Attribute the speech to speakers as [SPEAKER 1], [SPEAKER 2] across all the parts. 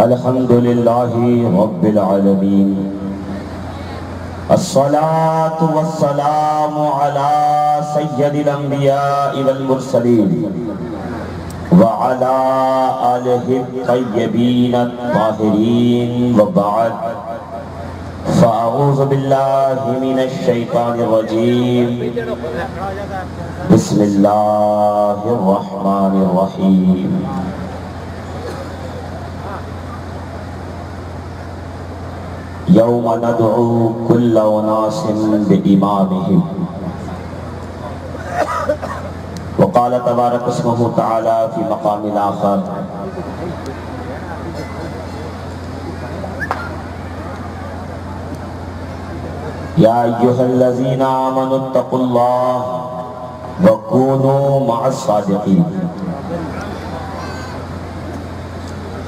[SPEAKER 1] الحمد للہ رب العالمین، الصلاة والسلام على سید الانبیاء والمرسلین وعلى آلہ الطیبین الطاہرین، وبعد، فاعوذ باللہ من الشیطان الرجیم، بسم اللہ الرحمن الرحیم۔ یوم ندعو کل اناس بإمامہم، وقال تبارک اسمہ تعالی فی مقام آخر، یا ایہا الذین آمنوا اتقوا اللہ وکونوا مع الصادقین۔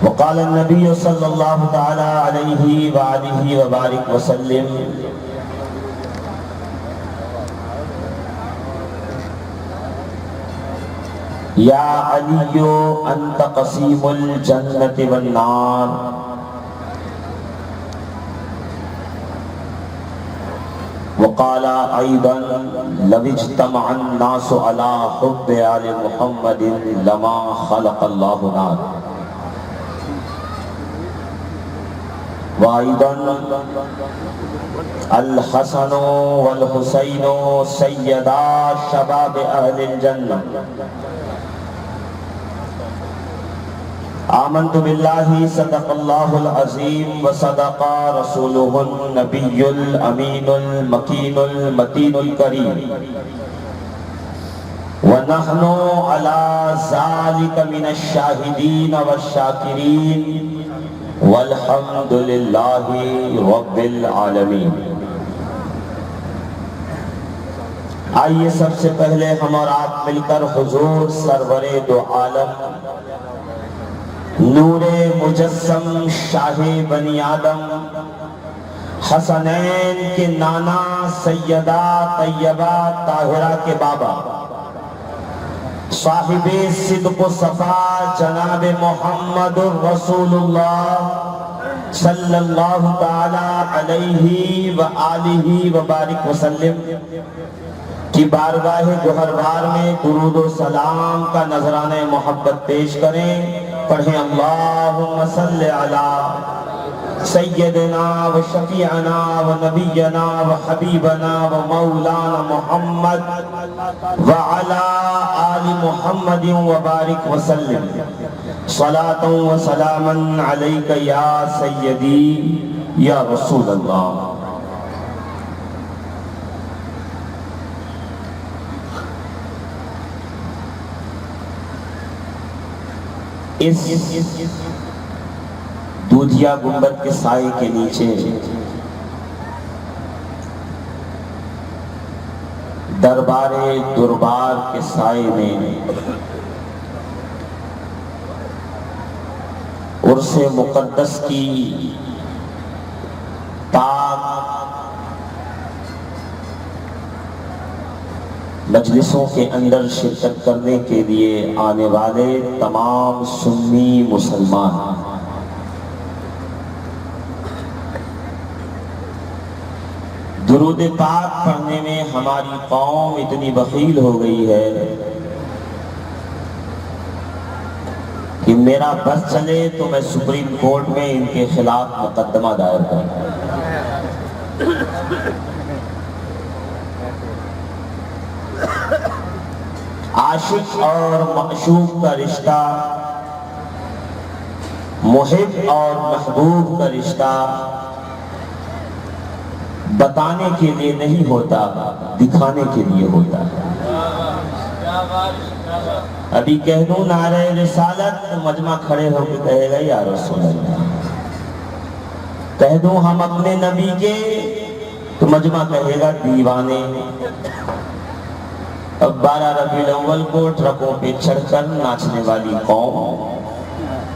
[SPEAKER 1] وقال النبی صلی اللہ تعالی علیہ وآلہ وبارک وسلم، یا علی انت قسیم الجنت والنار۔ وقال ایضا لو اجتمع الناس علی حب آل محمد لما خلق اللہ نار۔ وَأَيْضًا الحسن والحسین سیدا شباب اہل الجنہ۔ آمنت باللہ صدق اللہ العظیم وصدق رسولہ النبی الامین المکین المتین الکریم، ونحن علی ذلک من الشاہدین والشاکرین، والحمد للہ رب العالمین۔ آئیے سب سے پہلے ہم اور آپ مل کر حضور سرور دو عالم، نور مجسم شاہ بنی آدم، حسنین کے نانا سیدہ طیبہ طاہرہ کے بابا، صاحب صدق و صفا جناب محمد رسول اللہ صلی اللہ تعالی علیہ وآلہ وبارک وسلم کی بارگاہ گوہروار میں درود و سلام کا نذرانہ محبت پیش کریں۔ پڑھیں اللہم صلی علی سیدنا و شفیعنا و نبینا و حبیبنا و مولانا محمد وعلا آل محمد وبارک وسلم، صلاۃ و سلاما علیک یا سیدی یا رسول اللہ۔ اس دودھیا گنبد کے سائے کے نیچے دربار دربار کے سائے میں عرس مقدس کی پاک مجلسوں کے اندر شرکت کرنے کے لیے آنے والے تمام سنی مسلمان، درود پاک پڑھنے میں ہماری قوم اتنی بخیل ہو گئی ہے کہ میرا بس چلے تو میں سپریم کورٹ میں ان کے خلاف مقدمہ دائر کروں۔ عاشق اور معشوق کا رشتہ، محب اور محبوب کا رشتہ بتانے کے لیے نہیں ہوتا، دکھانے کے لیے ہوتا ہے۔ ابھی کہہ دوں نعرہ رسالت تو مجمع کھڑے ہو کے کہے گا یا رسول اللہ، کہہ دوں ہم اپنے نبی کے تو مجمع کہے گا دیوانے۔ اب 12 ربیع الاول کو ٹرکوں پہ چڑھ کر ناچنے والی قوم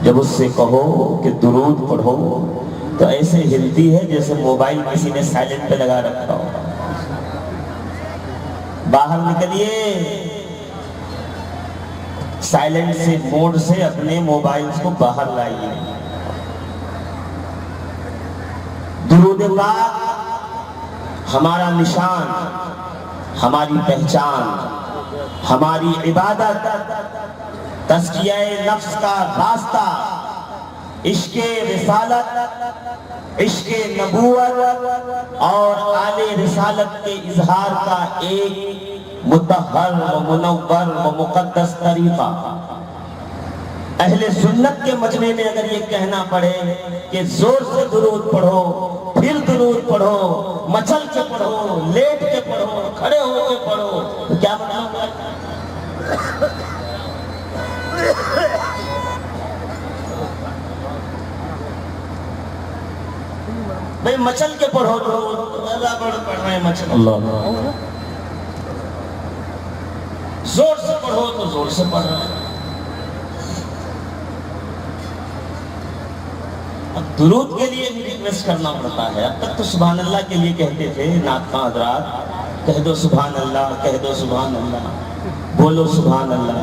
[SPEAKER 1] جب اس سے کہو کہ درود پڑھو تو ایسے ہلتی ہے جیسے موبائل کسی نے سائلنٹ پہ لگا رکھا ہو۔ باہر نکلیے، سائلنٹ سے موڈ سے اپنے موبائلز کو باہر لائیے، درود پاک ہمارا نشان، ہماری پہچان، ہماری عبادت، تزکیہ نفس کا راستہ، عشق رسالت، عشق نبوت اور آل رسالت کے اظہار کا ایک مطہر و منور و مقدس طریقہ۔ اہل سنت کے مجمع میں اگر یہ کہنا پڑے کہ زور سے درود پڑھو، پھر درود پڑھو، مچل کے پڑھو، لیٹ کے پڑھو، کھڑے ہو کے پڑھو، تو کیا مطلب ہے؟ بھئی مچل کے پڑھو درود، اللہ پڑھ رہے ہیں مچل، اللہ زور سے پڑھو تو زور سے پڑھ رہے ہیں۔ اب درود کے لیے بھی ریکویسٹ کرنا پڑتا ہے۔ اب تک تو سبحان اللہ کے لیے کہتے تھے نعت خواں حضرات، کہہ دو سبحان اللہ، کہہ دو سبحان اللہ، بولو سبحان اللہ،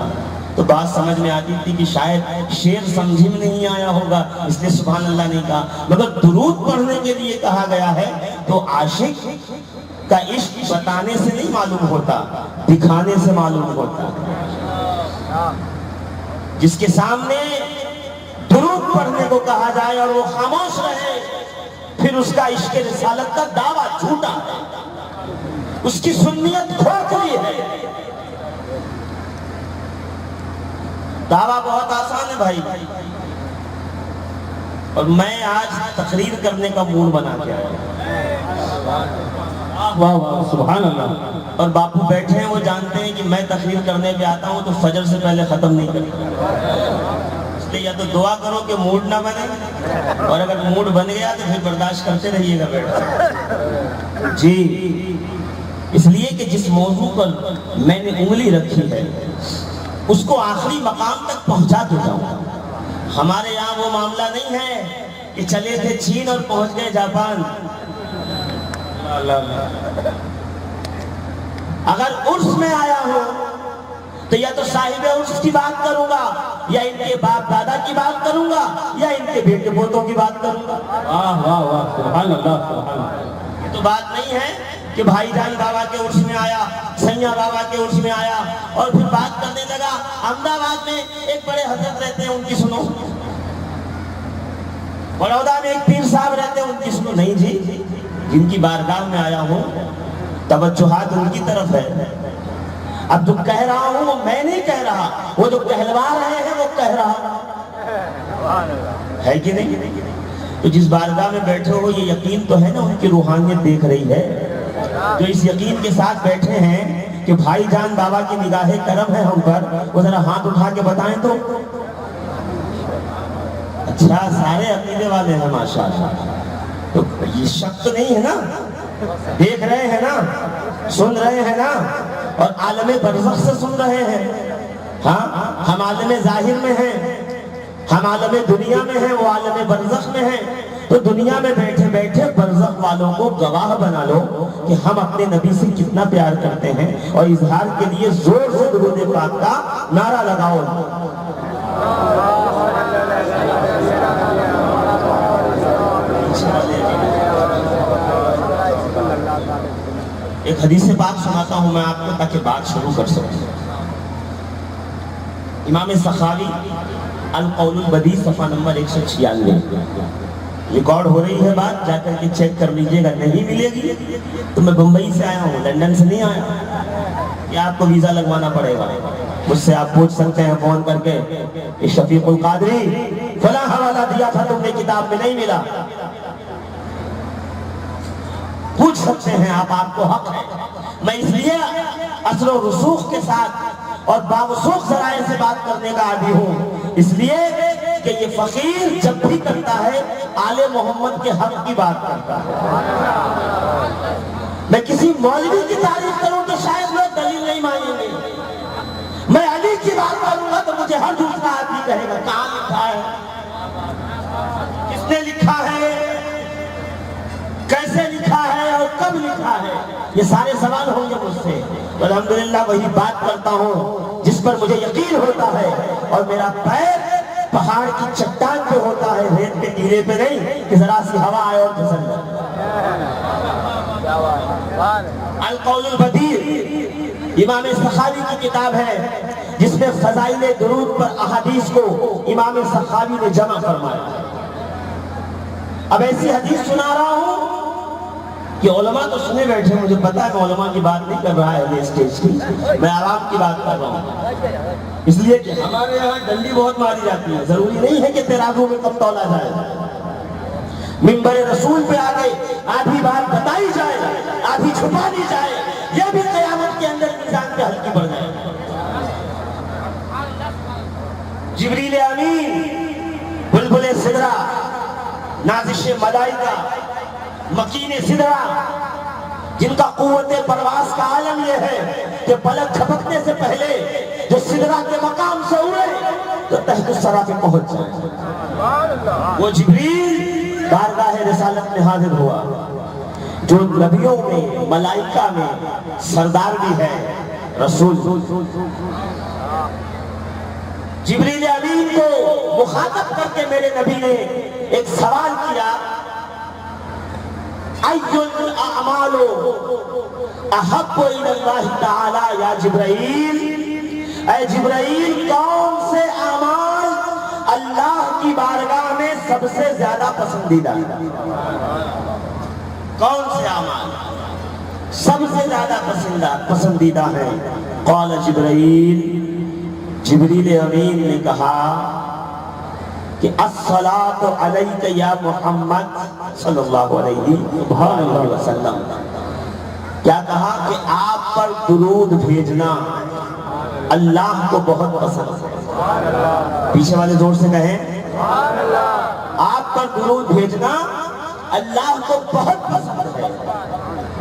[SPEAKER 1] تو بات سمجھ میں آتی تھی کہ شاید شعر سمجھ میں نہیں آیا ہوگا اس لیے سبحان اللہ نہیں کہا، مگر درود پڑھنے کے لیے کہا گیا ہے۔ تو عاشق کا عشق بتانے سے نہیں معلوم ہوتا، دکھانے سے معلوم ہوتا۔ جس کے سامنے درود پڑھنے کو کہا جائے اور وہ خاموش رہے، پھر اس کا عشق رسالت کا دعویٰ جھوٹا ہے، اس کی سنیت کھوکھلی ہے۔ دعویٰ بہت آسان ہے بھائی، اور میں آج تقریر کرنے کا موڈ بنا کے آیا، واہ واہ سبحان اللہ، اور باپو بیٹھے ہیں وہ جانتے ہیں کہ میں تقریر کرنے پہ آتا ہوں تو فجر سے پہلے ختم نہیں کرتا، یا تو دعا کرو کہ موڈ نہ بنے، اور اگر موڈ بن گیا تو پھر برداشت کرتے رہیے گا بیٹھ جی۔ اس لیے کہ جس موضوع پر میں نے انگلی رکھی ہے اس کو آخری مقام تک پہنچا کے جاؤں۔ ہمارے یہاں وہ معاملہ نہیں ہے کہ چلے تھے چین اور پہنچ گئے جاپان۔ اگر عرس میں آیا ہوں تو یا تو صاحب عرس کی بات کروں گا، یا ان کے باپ دادا کی بات کروں گا، یا ان کے بیٹے پوتوں کی بات کروں گا۔ واہ واہ واہ سبحان اللہ سبحان اللہ۔ یہ تو بات نہیں ہے کہ بھائی جان بابا کے عرس میں آیا، سیاں بابا کے عرس میں آیا اور پھر بات کرنے لگا احمد آباد میں ایک بڑے حضرت رہتے ہیں ان کی سنو، بڑودہ میں ایک پیر صاحب رہتے ہیں ان کی سنو۔ نہیں جی، جن کی بارگاہ میں آیا ہوں توجہات ان کی طرف ہے۔ اب جو کہہ رہا ہوں وہ میں نہیں کہہ رہا، وہ جو کہلوا رہے ہیں وہ کہہ رہا ہے کہ نہیں؟ تو جس بارگاہ میں بیٹھے ہو یہ یقین تو ہے نا ان کی روحانیت دیکھ رہی ہے، جو اس یقین کے ساتھ بیٹھے ہیں کہ بھائی جان بابا کی نگاہ کرم ہے ہم پر، وہ ذرا ہاتھ اٹھا کے بتائیں تو۔ اچھا سارے عقیدے والے ہیں ماشاءاللہ، تو یہ شک تو نہیں ہے نا، دیکھ رہے ہیں نا، سن رہے ہیں نا، اور عالم برزخ سے سن رہے ہیں۔ ہاں ہم عالم ظاہر میں ہیں، ہم عالم دنیا میں ہیں، وہ عالم برزخ میں ہیں۔ تو دنیا میں بیٹھے بیٹھے برزخ والوں کو گواہ بنا لو کہ ہم اپنے نبی سے کتنا پیار کرتے ہیں، اور اظہار کے لیے زور سے درود پاک کا نعرہ لگاؤ۔ ایک حدیث پاک سناتا ہوں میں آپ کو تاکہ بات شروع کر سکوں۔ امام سخاوی القول البدیع صفحہ نمبر 196 ریکارڈ ہو رہی ہے بات، جا کر کے چیک کر لیجئے گا، نہیں ملے گی تو میں بمبئی سے آیا ہوں، لندن سے نہیں آیا، یا آپ کو ویزا لگوانا پڑے گا۔ مجھ سے آپ پوچھ سکتے ہیں فون کر کے کہ شفیق القادری فلاں حوالہ دیا تھا تم نے کتاب میں نہیں ملا، پوچھ سکتے ہیں آپ کو حق ہے۔ میں اس لیے اثر و رسوخ کے ساتھ اور باوسوخ ذرائع سے بات کرنے کا عادی ہوں، اس لیے کہ یہ فقیر جب بھی کرتا ہے آل محمد کے حق کی بات کرتا ہے۔ میں کسی مولوی کی تعریف کروں تو شاید لوگ دلیل نہیں مانیں گے، میں علی کی بات کروں گا تو مجھے ہر دوسرا آدمی کہے گا کہاں لکھا ہے، کس نے لکھا ہے، کیسے لکھا ہے اور کب لکھا ہے، یہ سارے سوال ہوں گے مجھ سے۔ تو الحمدللہ وہی بات کرتا ہوں جس پر مجھے یقین ہوتا ہے، اور میرا پیر پہاڑ کی چٹان پہ ہوتا ہے، ریت کے ٹیلے پہ نہیں کہ ذرا سی ہوا آئے اور پھسل جائے۔ القول البدیع امام سخاوی کی کتاب ہے جس میں فضائل درود پر احادیث کو امام سخاوی نے جمع فرمایا. اب ایسی حدیث سنا رہا ہوں کہ علماء تو سنے بیٹھے، مجھے پتا ہے میں علماء کی بات نہیں کر رہا ہے یہ اسٹیج کی، میں عوام کی بات کر رہا ہوں. اس لیے کہ ہمارے یہاں ڈنڈی بہت ماری جاتی ہے، ضروری نہیں ہے کہ ترازو میں کب تولا جائے. منبر رسول پہ آگے آدھی بات بتائی جائے، آدھی چھپا دی جائے، یہ بھی قیامت کے اندر انسان پہ ہلکی پڑ جائے. جبریل امین، بلبل سدرہ، نازش ملائکہ، مکین سدرہ، جن کا قوت پرواز کا عالم یہ ہے کہ پلک جھپکنے سے پہلے جو سدرہ کے مقام سے اڑے تو تحت الثری پہ پہنچ جائے. وہ جبریل بارگاہ رسالت میں حاضر ہوا، جو نبیوں میں ملائکہ میں سردار بھی ہے، رسول. جبریل امین کو مخاطب کر کے میرے نبی نے ایک سوال کیا، اَيُّ الْأَعْمَالُ أَحَبُّ إِلَى اللَّهِ تَعَالَى یا جبرائیل، اے جبرائیل کون سے اعمال اللہ کی بارگاہ میں سب سے زیادہ پسندیدہ ہے؟ کون سے اعمال سب سے زیادہ پسندیدہ ہیں؟ قال جبرائیل، جبریل امین نے کہا کہ الصلاۃ علیک یا محمد صلی اللہ علیہ وسلم. کیا کہا کہ آپ پر درود بھیجنا اللہ کو بہت پسند ہے. پیچھے والے زور سے کہیں، آپ پر درود بھیجنا اللہ کو بہت پسند ہے،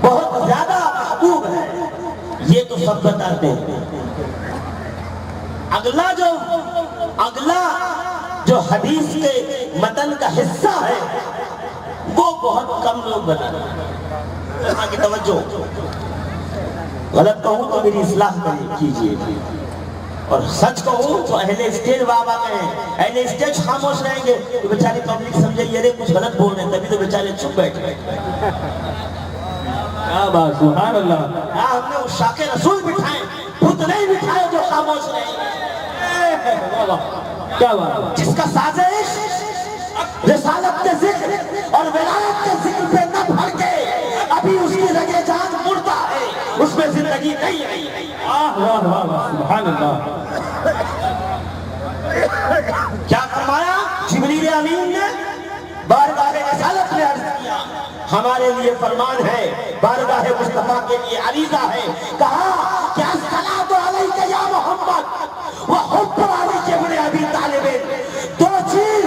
[SPEAKER 1] بہت زیادہ محبوب ہے. یہ تو سب بتاتے ہیں. اگلا جو حدیث کے متن کا حصہ ہے وہ بہت کم لوگ بتاتے ہیں. یہاں کی توجہ، غلط کہوں تو میری اصلاح کیجیے، اور سچ کہوں تو اہل اسٹیج بابا کہیں، اہل اسٹیج خاموش رہیں گے تو بیچاری پبلک سمجھے یہ کچھ غلط بول رہے ہیں، تبھی تو بیچارے چپ بیٹھے. کیا بات، سبحان اللہ. ہم نے عشاق رسول بٹھائے، بت نہیں بٹھائے جو خاموش رہے. کیا بات، جس کا سازش رسالت کے ذکر اور ولایت کے ذکر پہ نہ بھر کے ابھی اس کی رگے جان مردہ ہے، اس میں زندگی نہیں آئی. سبحان اللہ. کیا فرمایا جبریل امین نے؟ بارگاہ رسالت میں عرض کیا، ہمارے لیے فرمان ہے، بارگاہ مصطفیٰ کے لیے عریضہ ہے. کہا کہ الصلاۃ علیک یا محمد وحب علی ابن ابی طالب. دو چیز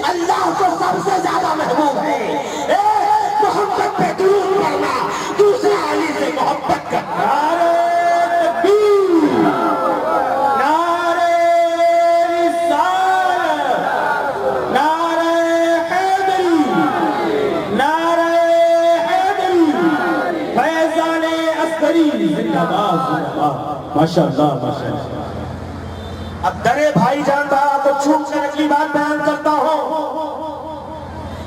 [SPEAKER 1] اللہ کو سب سے زیادہ محبوب ہے، ایک محمد پہ درود پڑھنا، دوسرا علی سے محبت کرنا. نعرہ تکبیر، نعرہ رسالت، نعرہ حیدری، نعرہ حیدری، فیضان عسکری زندہ باد. ماشاءاللہ ماشاءاللہ. اب درے بھائی جان تھا تو چھوٹ کر اگلی بات بیان کرتا ہوں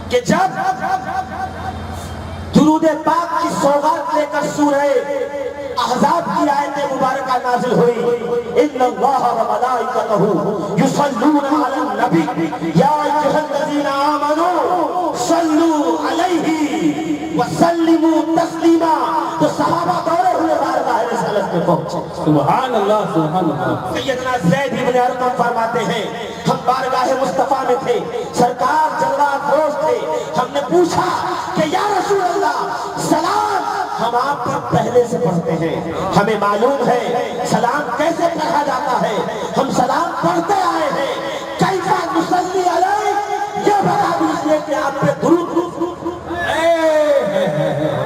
[SPEAKER 1] کہ جب درود پاک کی سوغات لے کر سورہ احزاب کی آیت مبارکہ نازل ہوئی، ان اللہ و ملائکتہ یصلون علی النبی یا ایھا الذین آمنوا صلوا علیہ وسلموا تسلیما. تو صحابہ دورے ہوئے بارگاہ رسالت میں پہنچے. سبحان اللہ سبحان اللہ. سیدنا زید بن ارقم فرماتے ہیں ہم بارگاہ مصطفیٰ میں تھے، سرکار جلوہ افروز تھے. ہم نے پوچھا کہ یا رسول اللہ سلام ہم آپ پر پہلے سے پڑھتے ہیں، ہمیں معلوم ہے سلام کیسے پڑھا جاتا ہے، ہم سلام پڑھتے آئے ہیں، کیفا نصلی علیہ، یہ بتا دیجئے کہ آپ پہ درود.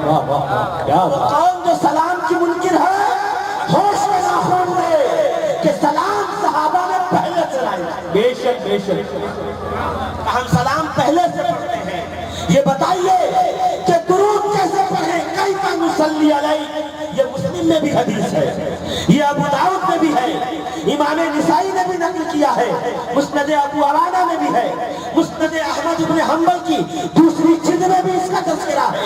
[SPEAKER 1] وہ کون جو سلام کی منکر ہے؟ ہوش میں نہ خون دے کہ سلام صحابہ نے پہلے چلائے. بے شک بے شک. ہم سلام پہلے سے پڑھتے ہیں. یہ بتائیے کہ درود کیسے پڑھیں؟ کیفا نصلی علیہ. یہ مسلم میں بھی حدیث ہے، یہ ابو داؤد میں بھی ہے، امام نسائی نے بھی نقل کیا ہے، مسند ابو عوانہ میں بھی ہے، مسند احمد بن حنبل کی دوسری جلد میں بھی اس کا تذکرہ ہے.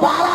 [SPEAKER 1] 12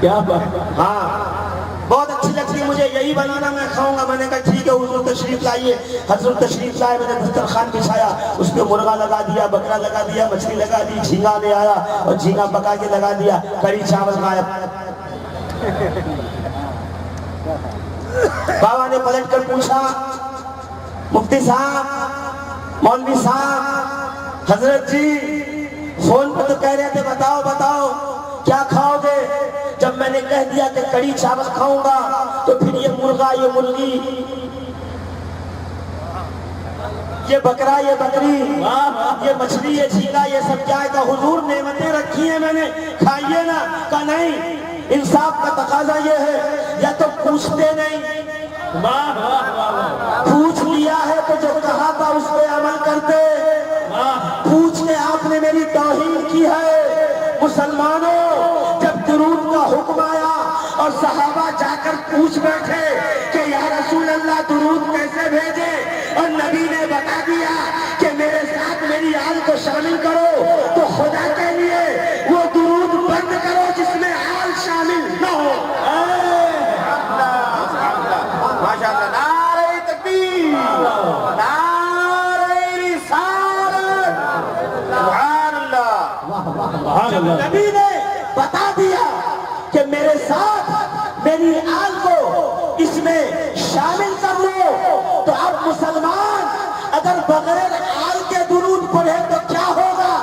[SPEAKER 2] کیا بات.
[SPEAKER 1] ہاں بہت اچھی لگتی ہے مجھے, یہی بنانا میں کھاؤں گا. میں نے کہا ٹھیک ہے حضور تشریف لائیے. حضور تشریف لائے, میں نے دسترخوان بچھایا, اس پہ مرغا لگا دیا, بکرا لگا دیا, مچھلی لگا دی, جھینگا لے آیا اور جھینگا پکا کے لگا دیا, کڑی چاول غائب. بابا نے پلٹ کر پوچھا, مفتی صاحب, مولوی صاحب, حضرت جی فون پہ تو کہہ رہے تھے بتاؤ بتاؤ کیا کھاؤ گے. جب میں نے کہہ دیا کہ کڑی چاول کھاؤں گا تو پھر یہ مرغا, یہ مرغی, یہ بکرا, یہ بکری, یہ مچھلی, یہ جھینگا, یہ سب کیا ہے؟ کہ حضور نعمتیں رکھی ہیں میں نے, کھائیے نا. کہ نہیں, انصاف کا تقاضا یہ ہے یا تو پوچھتے نہیں, پوچھ لیا ہے تو جو کہا تھا اس پہ عمل کرتے. پوچھ کے آپ نے میری توہین کی ہے. مسلمانوں, جب درود کا حکم آیا اور صحابہ جا کر پوچھ بیٹھے کہ یا رسول اللہ درود کیسے بھیجے, اور نبی نے بتا دیا کہ میرے ساتھ میری آل کو شامل کرو, تو خدا کے لیے وہ درود بند کرو جس میں آل شامل نہ ہو.
[SPEAKER 2] ماشاءاللہ, نعرہ تکبیر, نعرہ رسالت, سبحان اللہ.
[SPEAKER 1] جب نبی نے بتا دیا کہ میرے ساتھ میری آل کو اس میں شامل کر لو, تو اب مسلمان اگر بغیر آل کے درود پڑھے تو کیا ہوگا؟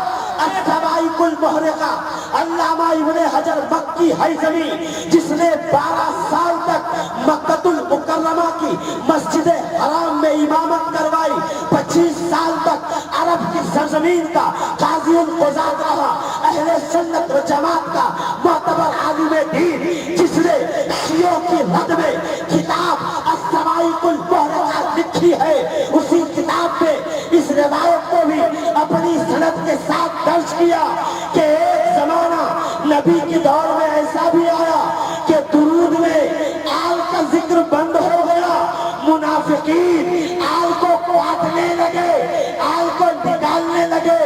[SPEAKER 1] السوائق المحرقہ. علامہ ابن حجر مکی حیثمی, جس نے 12 سال تک مکۃ المکرمہ کی مسجد حرام میں امامت کروائی, 25 سال تک عرب کی سرزمین کا قاضی القضات رہا, اہل سنت و جماعت کا معتبر عالم دین, جس نے شیعوں کی رد میں کتاب السوائق المحرقہ لکھی ہے, اسی کتاب میں اس روایت کو بھی اپنی سند کے ساتھ درج کیا کہ ایک زمانہ نبی کے دور میں ایسا بھی آیا کہ درود میں آل کا ذکر بند ہو گیا. منافقین آل کو کاٹنے لگے, آل کو نکالنے لگے,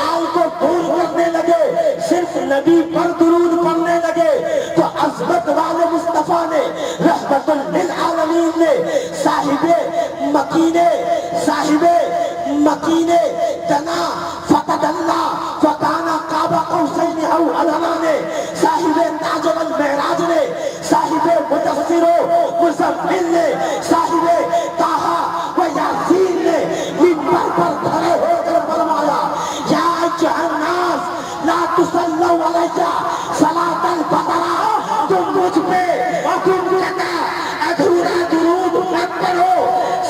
[SPEAKER 1] آل کو دور کرنے لگے, صرف نبی پر درود پڑھنے لگے. تو عظمت والے مصطفیٰ نے, رحمت للعالمین نے, صاحب مکینے دنا فتدلا فکانا قاب قوسین او ادنا نے, صاحب تاج والمعراج نے, صاحب مدثر و مزمل نے, صاحب طٰہٰ و یاسین نے منبر پر کھڑے ہو کر فرمایا, یا ایھا الناس لا تصلوا علی صلاۃ البقرہ, تم مجھ پہ حکم کا ادھورا درود مت پڑھو.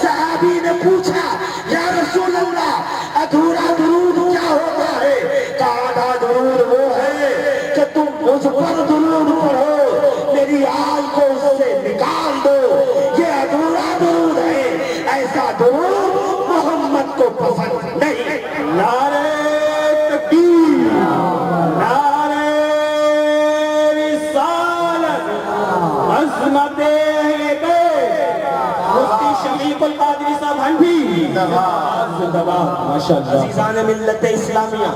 [SPEAKER 1] صحابی نے پوچھا, یا رسول اللہ ادھورا درود کیا ہوتا ہے؟ کہا درود وہ ہے کہ تم مجھ پر درود پڑھو, میری آل کو اس سے نکال دو, یہ ادھورا درود ہے, ایسا درود محمد کو پسند نہیں.
[SPEAKER 2] نعرہ تکبیر, نعرہ رسالت, عظمت اہل بیت. مفتی شفیق القادری صاحب ہنفی, ماشاءاللہ.
[SPEAKER 1] عزیزان ملت اسلامیہ,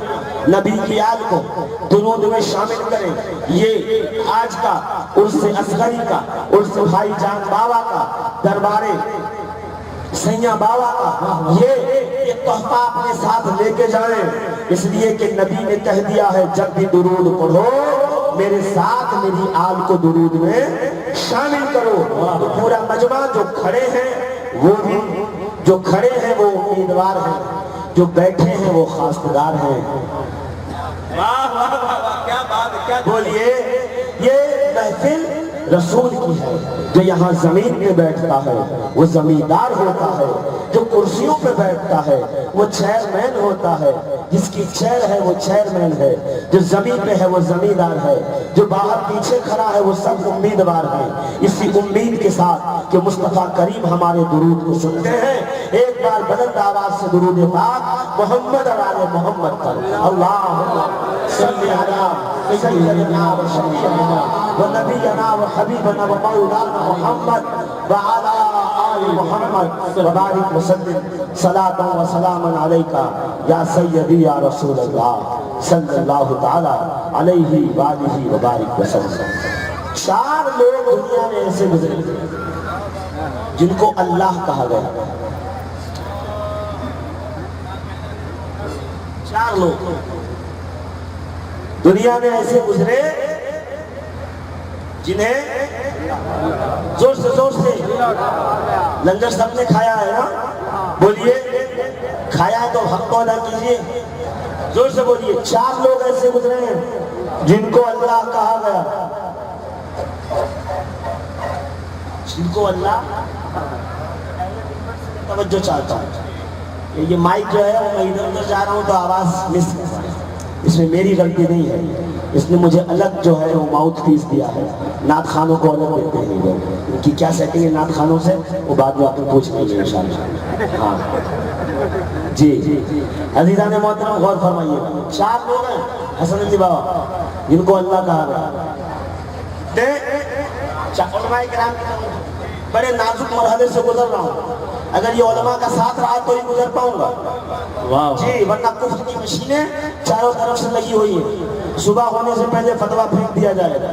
[SPEAKER 1] نبی کی آل کو درود میں شامل کریں. یہ آج کا عرس اصغری کا, عرس بھائی جان بابا کا, دربار سیاں بابا کا, یہ تحفہ اپنے ساتھ لے کے جائیں, اس لیے کہ نبی نے کہہ دیا ہے جب بھی درود پڑھو میرے ساتھ میری آل کو درود میں شامل کرو. تو پورا مجمع جو کھڑے ہیں وہ بھی, جو کھڑے ہیں وہ امیدوار ہیں, جو بیٹھے ہیں وہ خواستگار ہیں.
[SPEAKER 2] واہ واہ واہ, کیا بات ہے, کیا
[SPEAKER 1] بولیے, یہ محفل رسول کی ہے. جو یہاں زمین پہ بیٹھتا ہے وہ زمیندار ہوتا ہے, جو کرسیوں پہ بیٹھتا ہے وہ چیئرمین ہوتا ہے, جس کی چیئر ہے وہ چیئرمین ہے, جو زمین پہ ہے وہ زمیندار ہے, جو باہر پیچھے کھڑا ہے وہ سب امیدوار ہیں. اسی امید کے ساتھ کہ مصطفیٰ کریم ہمارے درود کو سنتے ہیں, ایک بار بلند آواز سے درود پاک محمد اور آل محمد پر. اللہم صلی علی سیدنا و شفیعنا و نبینا و حبیبنا و مولانا محمد وعلى آل محمد وبارک وسلم صلاة و سلاما علیکہ
[SPEAKER 3] یا سیدی یا رسول اللہ صلی اللہ تعالی علیہ وآلہ وبارک وسلم۔ 4 لوگ دنیا میں ایسے گزرے جن کو اللہ کہا گیا۔ 4 لوگ دنیا میں ایسے گزرے جنہیں زور سے لنگر سب نے کھایا ہے نا، بولیے کھایا ہے تو حق کو ادا کیجیے، زور سے بولیے۔ 4 لوگ ایسے گزرے ہیں جن کو اللہ کہا گیا، جن کو اللہ توجہ چاہتا ہے۔ یہ مائک جو ہے وہ میں ادھر ادھر جا رہا ہوں تو آواز مس کر رہا ہے، اس میں میری غلطی نہیں ہے، اس نے مجھے الگ جو ہے وہ ماؤتھ پیس دیا ہے۔ نعت خانوں کو الگ دیتے ہیں لوگ، ان کی کیا سیٹنگ ہے نعت خانوں سے وہ بعد میں آپ کو پوچھ لیں گے انشاءاللہ۔ ہاں جی عزیزان محترم غور فرمائیے، 4 لوگ ہیں حسن علی بابا جن کو اللہ کہا گیا۔ علماء کرام بڑے نازک مرحلے سے گزر رہا ہوں، اگر یہ علماء کا ساتھ رہا تو ہی گزر پاؤں گا جی، ورنہ کفر کی مشینیں چاروں طرف سے لگی ہوئی ہیں، صبح ہونے سے پہلے فتویٰ پھینک دیا جائے گا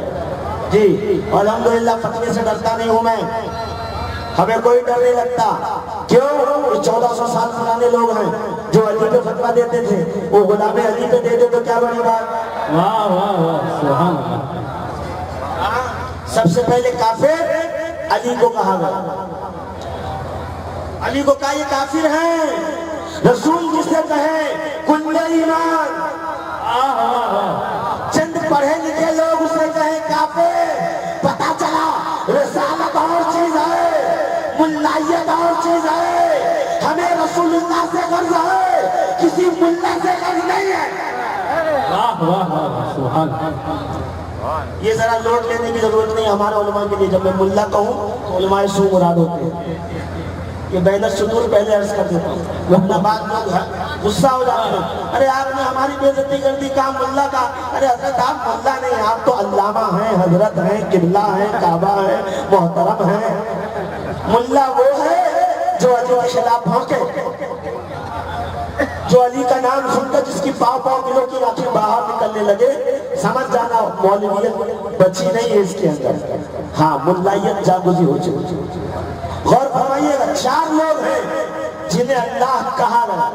[SPEAKER 3] جی۔ الحمدللہ فتوے سے ڈرتا نہیں ہوں میں، ہمیں کوئی ڈر نہیں لگتا، کیوں؟ یہ 1400 سال پرانے لوگ ہیں جو علی پہ فتویٰ دیتے تھے، وہ غلام علی پہ دے دے تو کیا بڑی بات۔
[SPEAKER 2] واہ واہ واہ سبحان اللہ۔
[SPEAKER 3] سب سے پہلے کافر علی کو کہا گیا، علی کو کہا یہ کافر ہیں، رسول جسے کہیں کل ایمان، چند پڑھے لکھے لوگ اسے کہیں کافر، پتا چلا رسالت اور چیز ہے، ملائیت اور چیز ہے، ہمیں رسول اللہ سے غرض ہے، کسی ملہ سے غرض نہیں ہے۔
[SPEAKER 2] واہ واہ واہ سبحان اللہ۔
[SPEAKER 3] یہ ذرا لوٹ لینے کی ضرورت نہیں ہمارے علماء کے لیے، جب میں ملا کہوں تو علماء سو مراد ہوتے ہیں، یہ بینر شطور پہلے عرض کر دیتا ہوں، ورنہ بعد لوگ غصہ ہو جاتے ہیں، ارے آپ نے ہماری بے عزتی کر دی، کام ملا کا، ارے حضرت آپ ملا نہیں، آپ تو علامہ ہیں، حضرت ہیں، قبلہ ہیں، کعبہ ہیں، محترم ہیں۔ ملا وہ ہے جو علی کے خلاف بھونکے، جو علی کا نام سن کر جس کی پاؤ کلو کی آنکھیں باہر نکلنے لگے، سمجھ جانا مولویت بچی نہیں ہے اس کے اندر، ہاں ملائیت جاگزی ہو چکی۔ غور فرمائیے گا، 4 لوگ ہیں جنہیں اللہ کہا گیا۔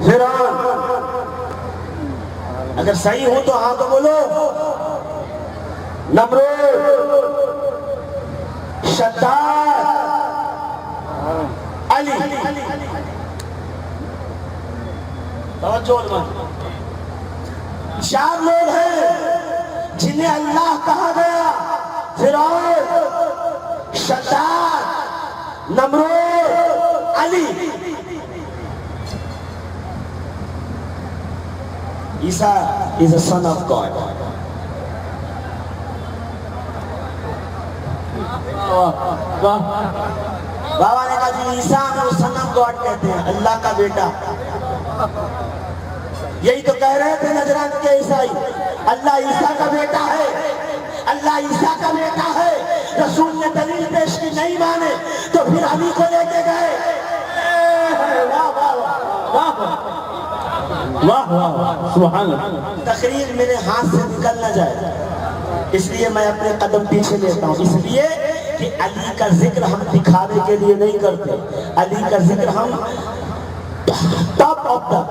[SPEAKER 3] فرعون، اگر صحیح ہو تو ہاں تو بولو، نمرود، شداد، علی، توجہ علماء، 4 لوگ ہیں جنہیں اللہ کہا گیا، فرعون، شداد، نمرود، علی۔ عیسیٰ is a son of God۔ بابا نے کہا جی عیسیٰ میں وہ son of God کہتے ہیں، اللہ کا بیٹا۔ یہی تو کہہ رہے تھے نجران کے عیسائی، اللہ عیسیٰ کا بیٹا ہے، اللہ عیسیٰ کا بیٹا ہے۔ رسول نے دلیل پیش کی، نہیں مانے تو پھر علی کو لے کے گئے۔ واہ واہ واہ
[SPEAKER 2] واہ واہ سبحان اللہ۔
[SPEAKER 3] تقریر میرے ہاتھ سے نکل نہ جائے، اس لیے میں اپنے قدم پیچھے لیتا ہوں، اس لیے کہ علی کا ذکر ہم دکھاوے کے لیے نہیں کرتے، علی کا ذکر ہم top of the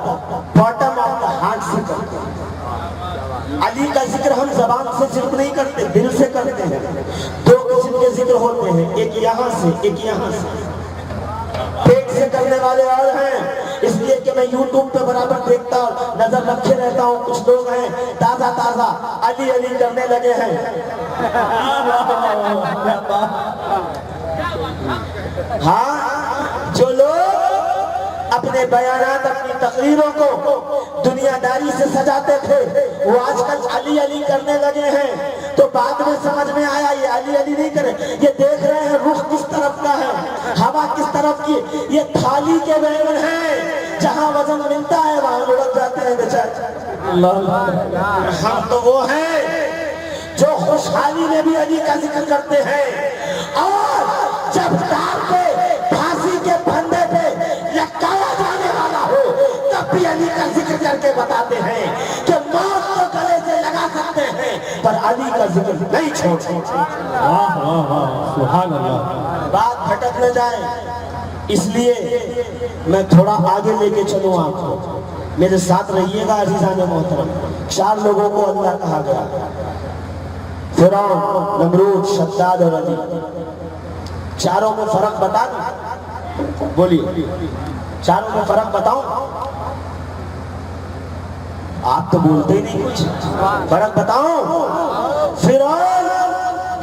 [SPEAKER 3] bottom of the heart سے کرتے ہیں۔ علی کا ذکر ہم زبان سے صرف نہیں کرتے، دل سے کرتے ہیں۔ 2 قسم کے ذکر ہوتے ہیں، ایک یہاں سے، ایک یہاں سے۔ پیٹ سے کرنے والے اور ہیں، اس لیے کہ میں یوٹیوب پہ برابر دیکھتا ہوں، نظر رکھے رہتا ہوں، کچھ لوگ ہیں تازہ تازہ علی علی کرنے لگے ہیں۔ ہاں، جو لوگ اپنے بیانات، اپنی تقریروں کو دنیا داری سے سجاتے تھے، وہ آج کل علی علی کرنے لگے ہیں، تو بعد میں سمجھ میں آیا یہ علی علی نہیں کرے، یہ دیکھ رہے ہیں رخ کس طرف کا ہے، ہوا کس طرف کی، یہ تھالی کے بیگن ہیں، جہاں وزن ملتا ہے وہاں لڑک جاتے ہیں بیچارے۔ ہم تو وہ ہیں جو خوشحالی میں بھی علی کا ذکر کرتے ہیں، اور جب تار پہ پھانسی کے پھندے پہ لٹکایا مگر علی کا ذکر نہیں چھوڑتے.
[SPEAKER 2] واہ واہ واہ سبحان اللہ.
[SPEAKER 3] بات بھٹک نہ جائے اس لیے میں تھوڑا آگے لے کے چلوں آپ کو. میرے ساتھ رہیے گا عزیزان محترم. 4 لوگوں کو اللہ کہا گیا: فرعون، نمرود، شداد اور علی. چاروں میں فرق بتا دوں؟ بولیے، چاروں میں فرق بتاؤں؟ آپ تو بولتے ہی نہیں کچھ. فرق بتاؤں؟ فرعون،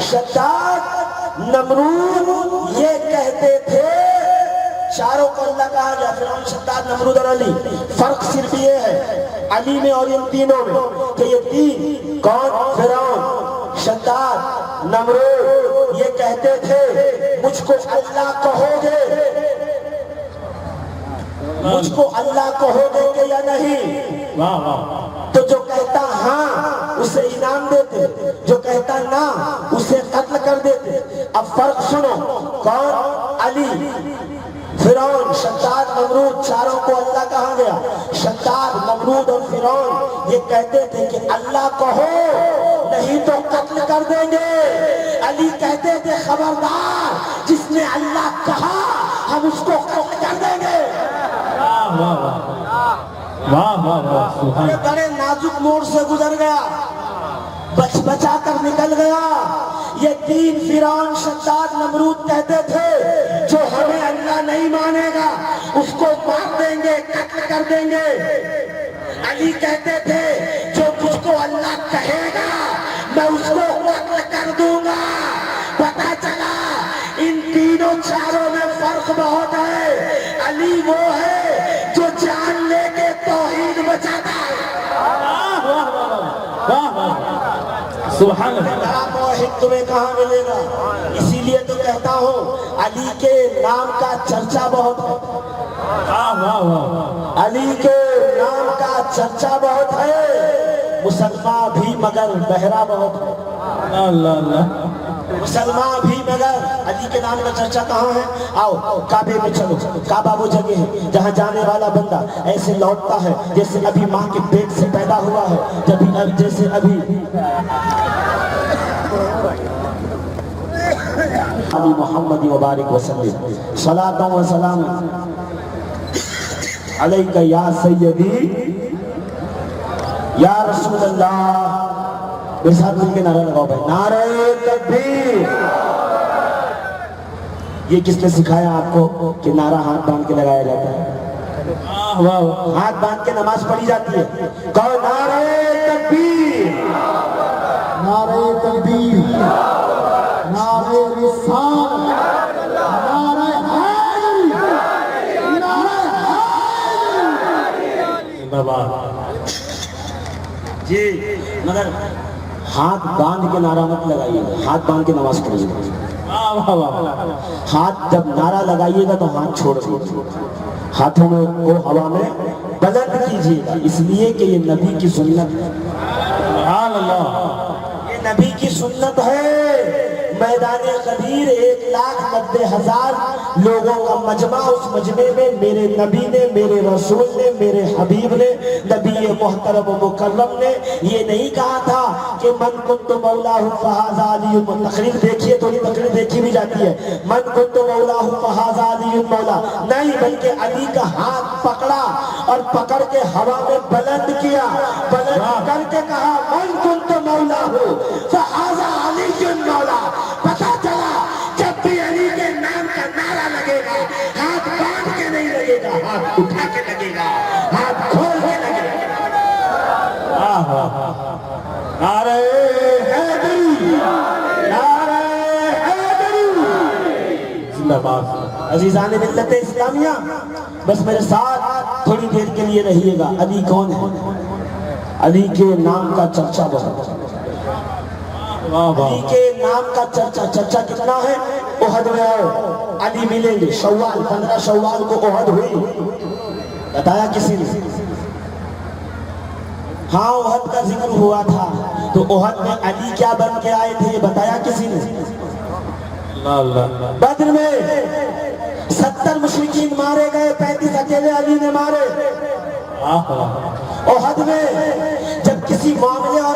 [SPEAKER 3] شداد، نمرود یہ کہتے تھے، چاروں کو اللہ کہا گیا: فرعون، شداد، نمرود اور علی. فرق صرف یہ ہے علی میں اور ان تینوں میں کہ یہ تین کون؟ فرعون، شداد، نمرود یہ کہتے تھے مجھ کو اللہ کہو گے، مجھ کو اللہ کہو گے کہ یا نہیں؟
[SPEAKER 2] واہ واہ.
[SPEAKER 3] تو جو کہتا ہاں اسے انعام دیتے، جو کہتا نہ اسے قتل کر دیتے. اب فرق سنو، کون؟ علی، فرعون، شداد، نمرود چاروں کو اللہ کہا گیا. شداد، نمرود اور فرعون یہ کہتے تھے کہ اللہ کہو نہیں تو قتل کر دیں گے. علی کہتے تھے خبردار، جس نے اللہ کہا ہم اس کو قتل کر دیں گے.
[SPEAKER 2] واہ واہ واہ سبحان.
[SPEAKER 3] بڑے نازک موڑ سے گزر گیا، بچ بچا کر نکل گیا. یہ تین فرعون، شداد، نمرود کہتے تھے جو ہمیں اللہ نہیں مانے گا اس کو مار دیں گے، قتل کر دیں گے. علی کہتے تھے جو مجھ کو اللہ کہے گا میں اس کو قتل کر دوں گا. پتا چلا ان تینوں چاروں میں فرق بہت ہے. علی وہ ہے جو جان لے کے توحید بچاتا ہے.
[SPEAKER 2] سبحان اللہ.
[SPEAKER 3] میرا توحید تمہیں کہاں ملے گا؟ اسی لیے تو کہتا ہوں علی کے نام کا چرچا بہت ہے. علی کے نام کا چرچا بہت ہے. مسلمان بھی مگر بہرا بہت ہے.
[SPEAKER 2] اللہ اللہ.
[SPEAKER 3] مسلمان بھی مگر علی کے نام کا چرچا کہاں ہے؟ آؤ کعبے میں چلو. کعبہ وہ جگہ ہے جہاں جانے والا بندہ ایسے لوٹتا ہے جیسے ابھی ماں کے پیٹ سے پیدا ہوا ہے. جیسے ابھی علی محمد مبارک وسلم صلاۃ و سلام علیک یا سیدی یا رسول اللہ. میرے ساتھ مل کے نعرہ لگاؤ بھائی، نعرہ تکبیر. یہ کس نے سکھایا آپ کو کہ نعرہ ہاتھ باندھ کے لگایا جاتا ہے؟ ہاتھ باندھ کے نماز پڑھی جاتی ہے. کہو نعرہ تکبیر،
[SPEAKER 4] نعرہ تکبیر، نعرہ رسالت، نعرہ حیدری، نعرہ حیدری.
[SPEAKER 3] جی مگر ہاتھ باندھ کے نعرہ مت لگائیے گا، ہاتھ باندھ کے نماز پڑھیے گا. ہاتھ جب نعرہ لگائیے گا تو ہاتھ چھوڑ دیجیے، ہاتھوں میں کو ہوا میں بلند کیجیے گا، اس لیے کہ یہ نبی کی سنت ہے.
[SPEAKER 2] سبحان اللہ.
[SPEAKER 3] یہ نبی کی سنت ہے. میدان غدیر 1,90,000 لوگوں کا مجمع، اس مجمع میں میرے نبی نے، میرے رسول نے، میرے حبیب نے، نبی محترم و مکرم نے یہ نہیں کہا تھا کہ من کنت مولاہ فہذا علی. تقریر دیکھیے، تھوڑی تقریر دیکھی بھی جاتی ہے، من کنت مولاہ فہذا علی مولا. نہیں، بلکہ علی کا ہاتھ پکڑا اور پکڑ کے ہوا میں بلند کیا، بلند کر کے کہا من کنت مولاہ فہذا علی مولا. پتا چلا جب بھی علی کے نام کا نعرہ لگے گا ہاتھ باندھ کے نہیں لگے گا، ہاتھ اٹھا کے لگے گا، ہاتھ کھول کے لگے گا.
[SPEAKER 2] نعرہ
[SPEAKER 3] حیدری، نعرہ حیدری.
[SPEAKER 2] زندہ باد.
[SPEAKER 3] عزیزان ملت اسلامیہ، بس میرے ساتھ تھوڑی دیر کے لیے رہیے گا. علی کون ہے؟ علی کے نام کا چرچا بہت ہے. علی کے نام کا چرچا کتنا ہے؟ احد میں آؤ علی ملیں گے. شوال 15 شوال کو احد ہوئی، بتایا کسی نے؟ ہاں احد کا ذکر ہوا تھا. تو احد میں علی کیا بن کے آئے تھے بتایا کسی نے؟ بدر میں 70 مشرکین مارے گئے، 35 اکیلے علی نے مارے. احد میں جب کسی معاملے اور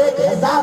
[SPEAKER 3] 1000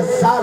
[SPEAKER 3] 1000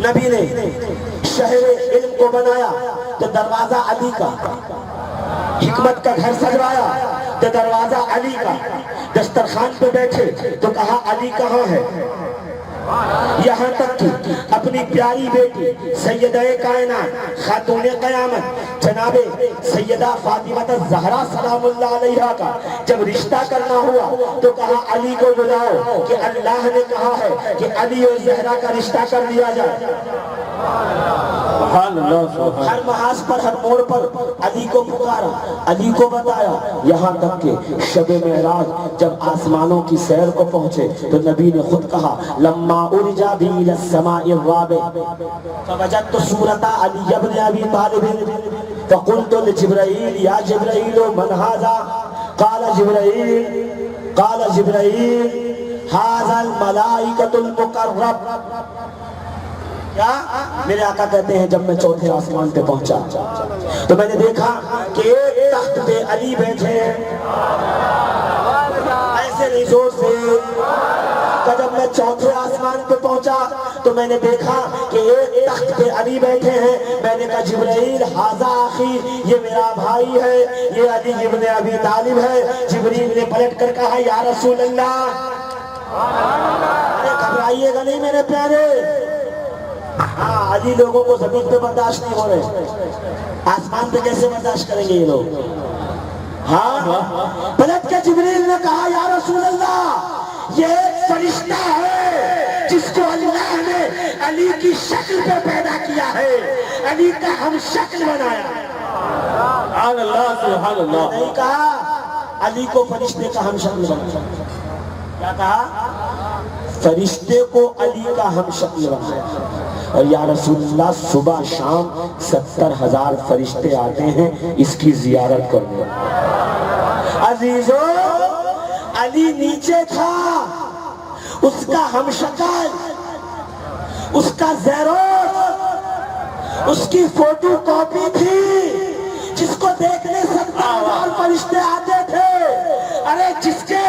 [SPEAKER 3] نبی نے شہر علم کو بنایا تو دروازہ علی کا، حکمت کا گھر سجوایا تو دروازہ علی کا، دسترخوان پہ بیٹھے تو کہا علی کہاں ہے، یہاں تک کہ اپنی پیاری بیٹی سیدہ کائنات خاتون قیامت جناب سیدہ فاطمہ الزہرا سلام اللہ علیہا کا جب رشتہ کرنا ہوا تو کہا علی کو بلاؤ کہ اللہ نے کہا ہے کہ علی اور زہرا کا رشتہ کر دیا جائے۔
[SPEAKER 4] سبحان اللہ سبحان
[SPEAKER 3] ہر محاذ پر ہر موڑ پر علی کو پکارا، علی کو بتایا، یہاں تک کہ شب معراج جب آسمانوں کی سیر کو پہنچے تو نبی نے خود کہا لما ارجا بھی الى السماء الرابع فوجدت صورت علی ابن ابی طالب فقلت لجبرائیل یا جبرائیل من هذا قال جبرائیل هذا الملائکۃ المقرب۔ کیا؟ میرے آقا کہتے ہیں جب میں چوتھے آسمان پہ پہنچا تو میں نے دیکھا کہ ایک تخت پہ علی بیٹھے ہیں، ایسے نہیں زور سے۔ جب میں چوتھے آسمان پہ پہنچا تو میں نے دیکھا کہ ایک تخت پہ علی بیٹھے ہیں۔ میں نے کہا جبرائیل ھذا اخی، یہ میرا بھائی ہے، یہ علی ابن ابی طالب ہے۔ جبرائیل نے پلٹ کر کہا یا رسول اللہ، ارے گھبرائیے گا نہیں میرے پیارے، ہاں علی لوگوں کو زمین پہ برداشت نہیں ہو رہے، آسمان پہ کیسے برداشت کریں گے یہ لوگ؟ ہاں پلٹ کے جبریل نے کہا یا رسول اللہ، یہ ایک فرشتہ ہے جس کو اللہ نے علی کی شکل پہ پیدا کیا ہے، علی کا ہم شکل بنایا۔
[SPEAKER 4] سبحان اللہ سبحان اللہ۔
[SPEAKER 3] نہیں کہا علی کو فرشتے کا ہم شکل بنایا، کیا کہا؟ فرشتے کو علی کا ہم شکل بنایا۔ اور یا رسول اللہ صبح شام 70,000 فرشتے آتے ہیں اس کی زیارت کرنے۔ عزیزو علی نیچے تھا، اس کا ہم شکل، اس کا زیروس، اس کی فوٹو کاپی تھی جس کو دیکھنے 70,000 فرشتے آتے تھے۔ ارے جس کے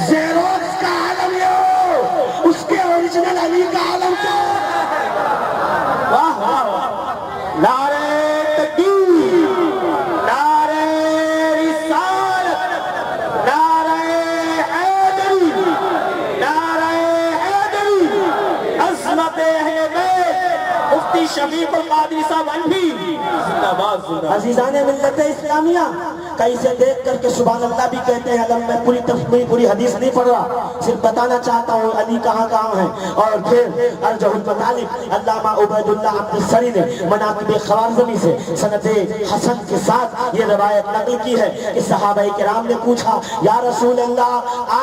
[SPEAKER 3] زیروس کا عالم یہ ہو، اس کے اوریجنل علی کا عالم کیا ہے؟ واہ واہ واہ، نعرہ تکبیر، نعرہ رسالت، نعرہ حیدری، نعرہ حیدری، عظمت اہل بیت، مفتی شفیق القادری صاحب انفی۔ عزیزان ملت اسلامیہ کا اسے دیکھ کر کے سبحان اللہ بھی کہتے ہیں۔ اگر میں پوری حدیث نہیں پڑھ رہا، صرف بتانا چاہتا ہوں علی کہاں کہاں ہیں۔ اور پھر ارجح المطالب علامہ عبید اللہ عبد السری نے مناقب خوارزمی سے سند حسن کے ساتھ یہ روایت نقل کی ہے کہ صحابہ کرام نے پوچھا یا رسول اللہ،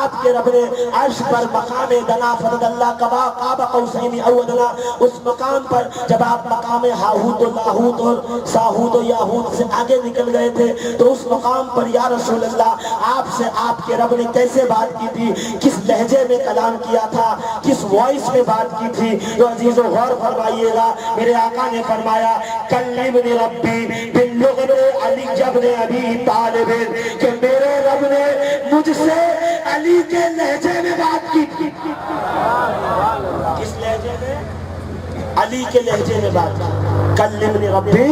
[SPEAKER 3] آپ کے رب نے عرش پر مقام دنا فرد اللہ قاب قوسین او ادنی، اس مقام پر جب آپ مقام ہاہوت و لاہوت اور ساہوت و یاہوت سے آگے نکل گئے تھے تو اس مقام پر یا رسول اللہ آپ سے آپ کے رب نے کیسے بات کی تھی، کس لہجے میں کلام کیا تھا، کس وائس میں بات کی تھی؟ تو عزیزو غور فرمائیے گا، میرے آقا نے فرمایا کلمنی ربی باللغت علی ابن ابی طالب، کہ میرے رب نے مجھ سے علی کے لہجے میں بات کی تھی۔ کس لہجے میں؟ علی کے لہجے میں بات کی۔ کلمنی ربی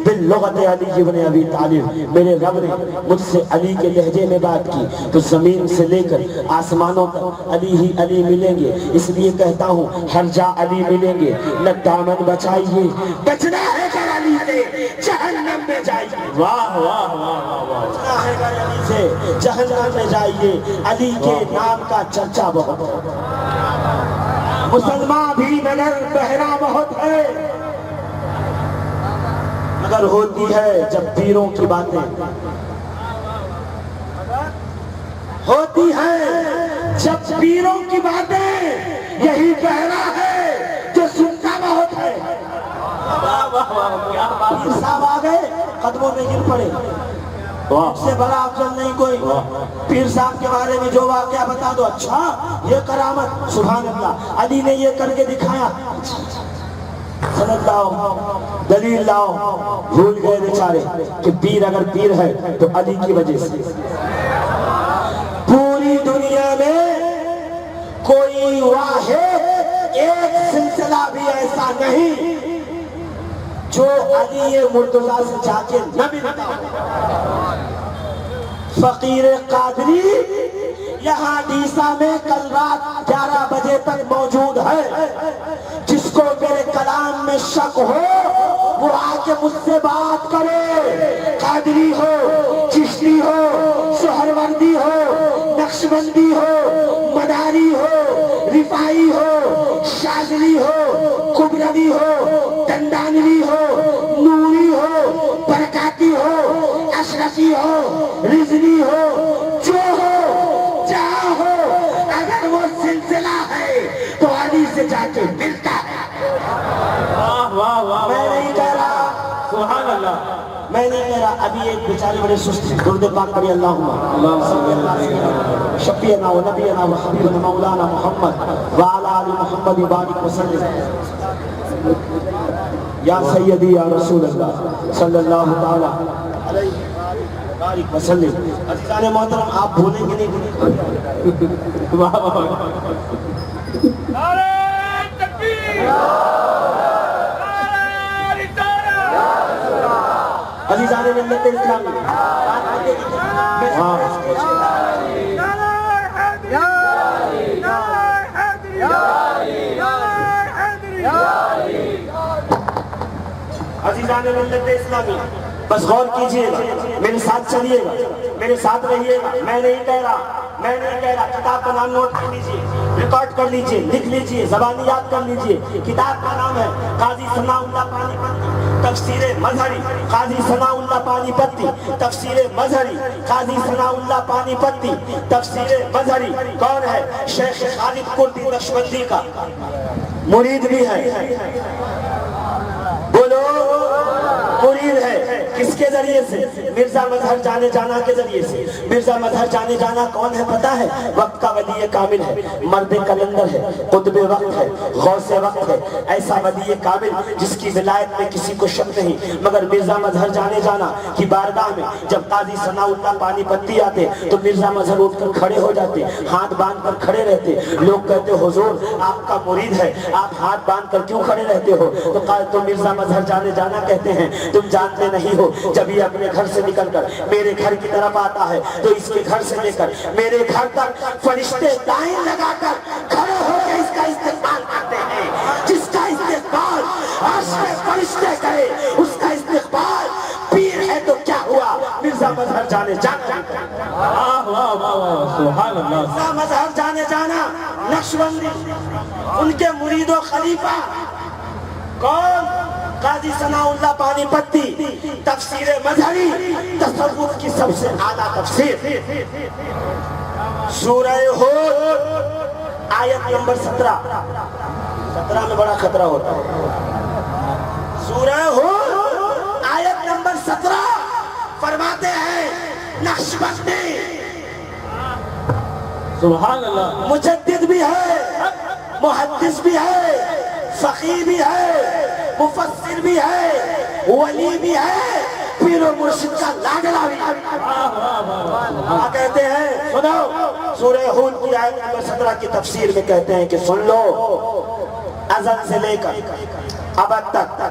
[SPEAKER 3] باللغت علی ابن ابی طالب، میرے رب نے مجھ سے علی کے لہجے میں بات کی۔ تو زمین سے لے کر آسمانوں تک علی ہی علی ملیں گے، اس لیے کہتا ہوں ہر جا علی ملیں گے۔ نہ دامن بچائیے، بچنا ہے گر علی سے جہنم میں جائیے۔
[SPEAKER 4] واہ واہ واہ واہ۔
[SPEAKER 3] بچنا ہے گر علی سے جہنم میں جائیے۔ علی کے نام کا چرچا بہت ہے، مسلمان بھی مگر بہرا بہت ہے، مگر ہوتی ہے جب پیروں کی باتیں، ہوتی ہے جب پیروں کی باتیں، یہی بہرا ہے جو سنتا بہت ہے۔ پیر صاحب آ گئے قدموں میں گر پڑے، اس سے بڑا افضل نہیں کوئی۔ پیر صاحب کے بارے میں جو واقعہ بتا دو، اچھا یہ کرامت، سبحان اللہ علی نے یہ کر کے دکھایا، سند لاؤ، دلیل لاؤ۔ بھول گئے بیچارے کہ پیر اگر پیر ہے تو علی کی وجہ سے۔ پوری دنیا میں کوئی واحد ایک سلسلہ ذرا بھی ایسا نہیں جو علی مرتضیٰ سے جا کے نہ ملتا ہو۔ فقیر قادری یہاں ڈیسا میں کل رات 11 بجے تک موجود ہے، جس کو میرے کلام میں شک ہو وہ آ کے مجھ سے بات کرے، قادری ہو، چشتی ہو، سہروردی ہو، نقشبندی ہو، مداری ہو، رفاعی ہو، شاذلی ہو، کبروی ہو، دندانوی ہو، نوری ہو، برکاتی ہو، اشرفی ہو، رضوی ہو، جو ہو جہاں ہو، اگر وہ سلسلہ ہے تو علی سے جا کے ملتا ہے۔
[SPEAKER 4] واہ واہ واہ
[SPEAKER 3] میں نہیں کہہ رہا،
[SPEAKER 4] سبحان اللہ۔
[SPEAKER 3] میں نہیں کہہ رہا، ابھی ایک بیچارے بڑے سست ہیں، درود پاک پڑھی اللہم شفیعنا و نبینا و حبیبنا مولانا محمد وعلا آل محمد بارک وسلم یا سیدی یا رسول اللہ صلی اللہ تعالی علیہ بارک وسلم۔ عزیزان محترم، آپ بھولیں گے نہیں؟
[SPEAKER 4] واہ واہ
[SPEAKER 3] عزیزان ملت اسلامی، عزیزان ملت اسلامی، بس غور کیجئے گا، میرے ساتھ چلیے گا، میرے ساتھ رہیے گا۔ میں نہیں کہہ رہا، کتاب کا نام نوٹ کر لیجئے، ریکارڈ کر لیجئے، لکھ لیجئے، زبانی یاد کر لیجئے۔ کتاب کا نام ہے قاضی ثناء اللہ پانی پتی تفسیر مظہری، قاضی ثناء اللہ پانی پتی تفسیر مظہری، قاضی ثناء اللہ پانی پتی تفسیر مظہری۔ کون ہے؟ شیخ خالد کردی نقشبندی کا مرید بھی ہے، بولو مرید ہے۔ کس کے ذریعے سے؟ مرزا مظہر جانے جانا کے ذریعے سے۔ مرزا مظہر جانے جانا کون ہے پتہ ہے؟ وقت کا ولی کامل ہے، مرد کلندر ہے، قطب وقت ہے، غوث وقت ہے، ایسا ولی کامل جس کی ولایت میں کسی کو شک نہیں۔ مگر مرزا مظہر جانے جانا کی بارگاہ میں جب قاضی ثناء اللہ پانی پتی آتے تو مرزا مظہر اٹھ کر کھڑے ہو جاتے، ہاتھ باندھ کر کھڑے رہتے۔ لوگ کہتے حضور آپ کا مرید ہے، آپ ہاتھ باندھ کر کیوں کھڑے رہتے ہو؟ تو مرزا مظہر جانے جانا کہتے ہیں تم جانتے نہیں ہو، جب یہ اپنے گھر سے نکل کر میرے گھر کی طرف آتا ہے تو اس کے گھر سے لے کر میرے گھر تک فرشتے لائن لگا کر کھڑے ہو کے اس کا استقبال کرتے ہیں۔ جس کا استقبال عرش میں فرشتے کرے اس کا استقبال پیر ہے تو کیا ہوا؟ مرزا مظہر جانے جانا،
[SPEAKER 4] واہ واہ واہ سبحان اللہ۔
[SPEAKER 3] مرزا مظہر جانے جانا نقشبندی، ان کے مرید و خلیفہ کون؟ قاضی ثناء اللہ پانی پتی تفسیر مظہری، تصوف کی سب سے اعلیٰ تفسیر۔ سورہ ہود آیت نمبر 17 میں بڑا خطرہ ہوتا ہے۔ سورہ ہود آیت نمبر 17 فرماتے ہیں نقشبندی
[SPEAKER 4] سبحان اللہ،
[SPEAKER 3] مجدد بھی ہے، محدث بھی ہے، فقیہ بھی ہے، مفسر بھی ہے، ولی بھی ہے، پیر و مرشد کا لاڈلا بھی ہے۔ کیا کہتے ہیں؟ سنو، سورہ ہود کی آیت نمبر 17 کی تفسیر میں کہتے ہیں کہ سن لو، ازل سے لے کر ابد تک،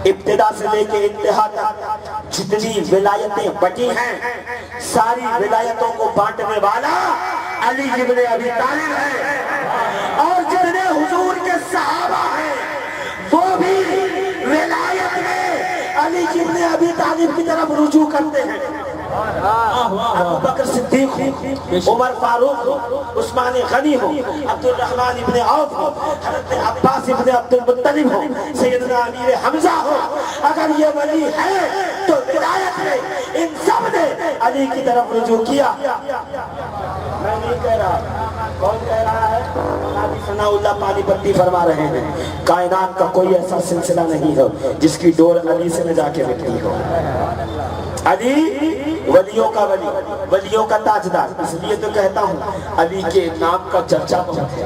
[SPEAKER 3] ابتدا سے لے کے انتہا تک جتنی ولایتیں بٹی ہیں ساری ولایتوں کو بانٹنے والا علی ابن ابی طالب ہے، اور جتنے حضور کے صحابہ ہیں وہ بھی ولایت میں علی ابن ابی طالب کی طرف رجوع کرتے ہیں۔ ابو بکر صدیق ہو، عمر فاروق ہو، عثمان غنی ہو، عبد الرحمن ابن عوف ہو، حضرت عباس ابن عبد المطلب ہو، سیدنا امیر حمزہ ہو، اگر یہ ولی ہے تو ولایت میں ان سب نے علی کی طرف رجوع کیا۔ میں نہیں کہہ رہا، کون کہہ رہا ہے؟ قاضی ثناء اللہ پانی پتی فرما رہے ہیں کائنات کا کوئی ایسا سلسلہ نہیں ہو جس کی ڈور علی سے نہ جا کے ملتی ہو۔ علی ولیوں کا ولی، ولیوں کا تاجدار، اس لیے تو کہتا ہوں علی کے نام کا چرچا بہت ہے۔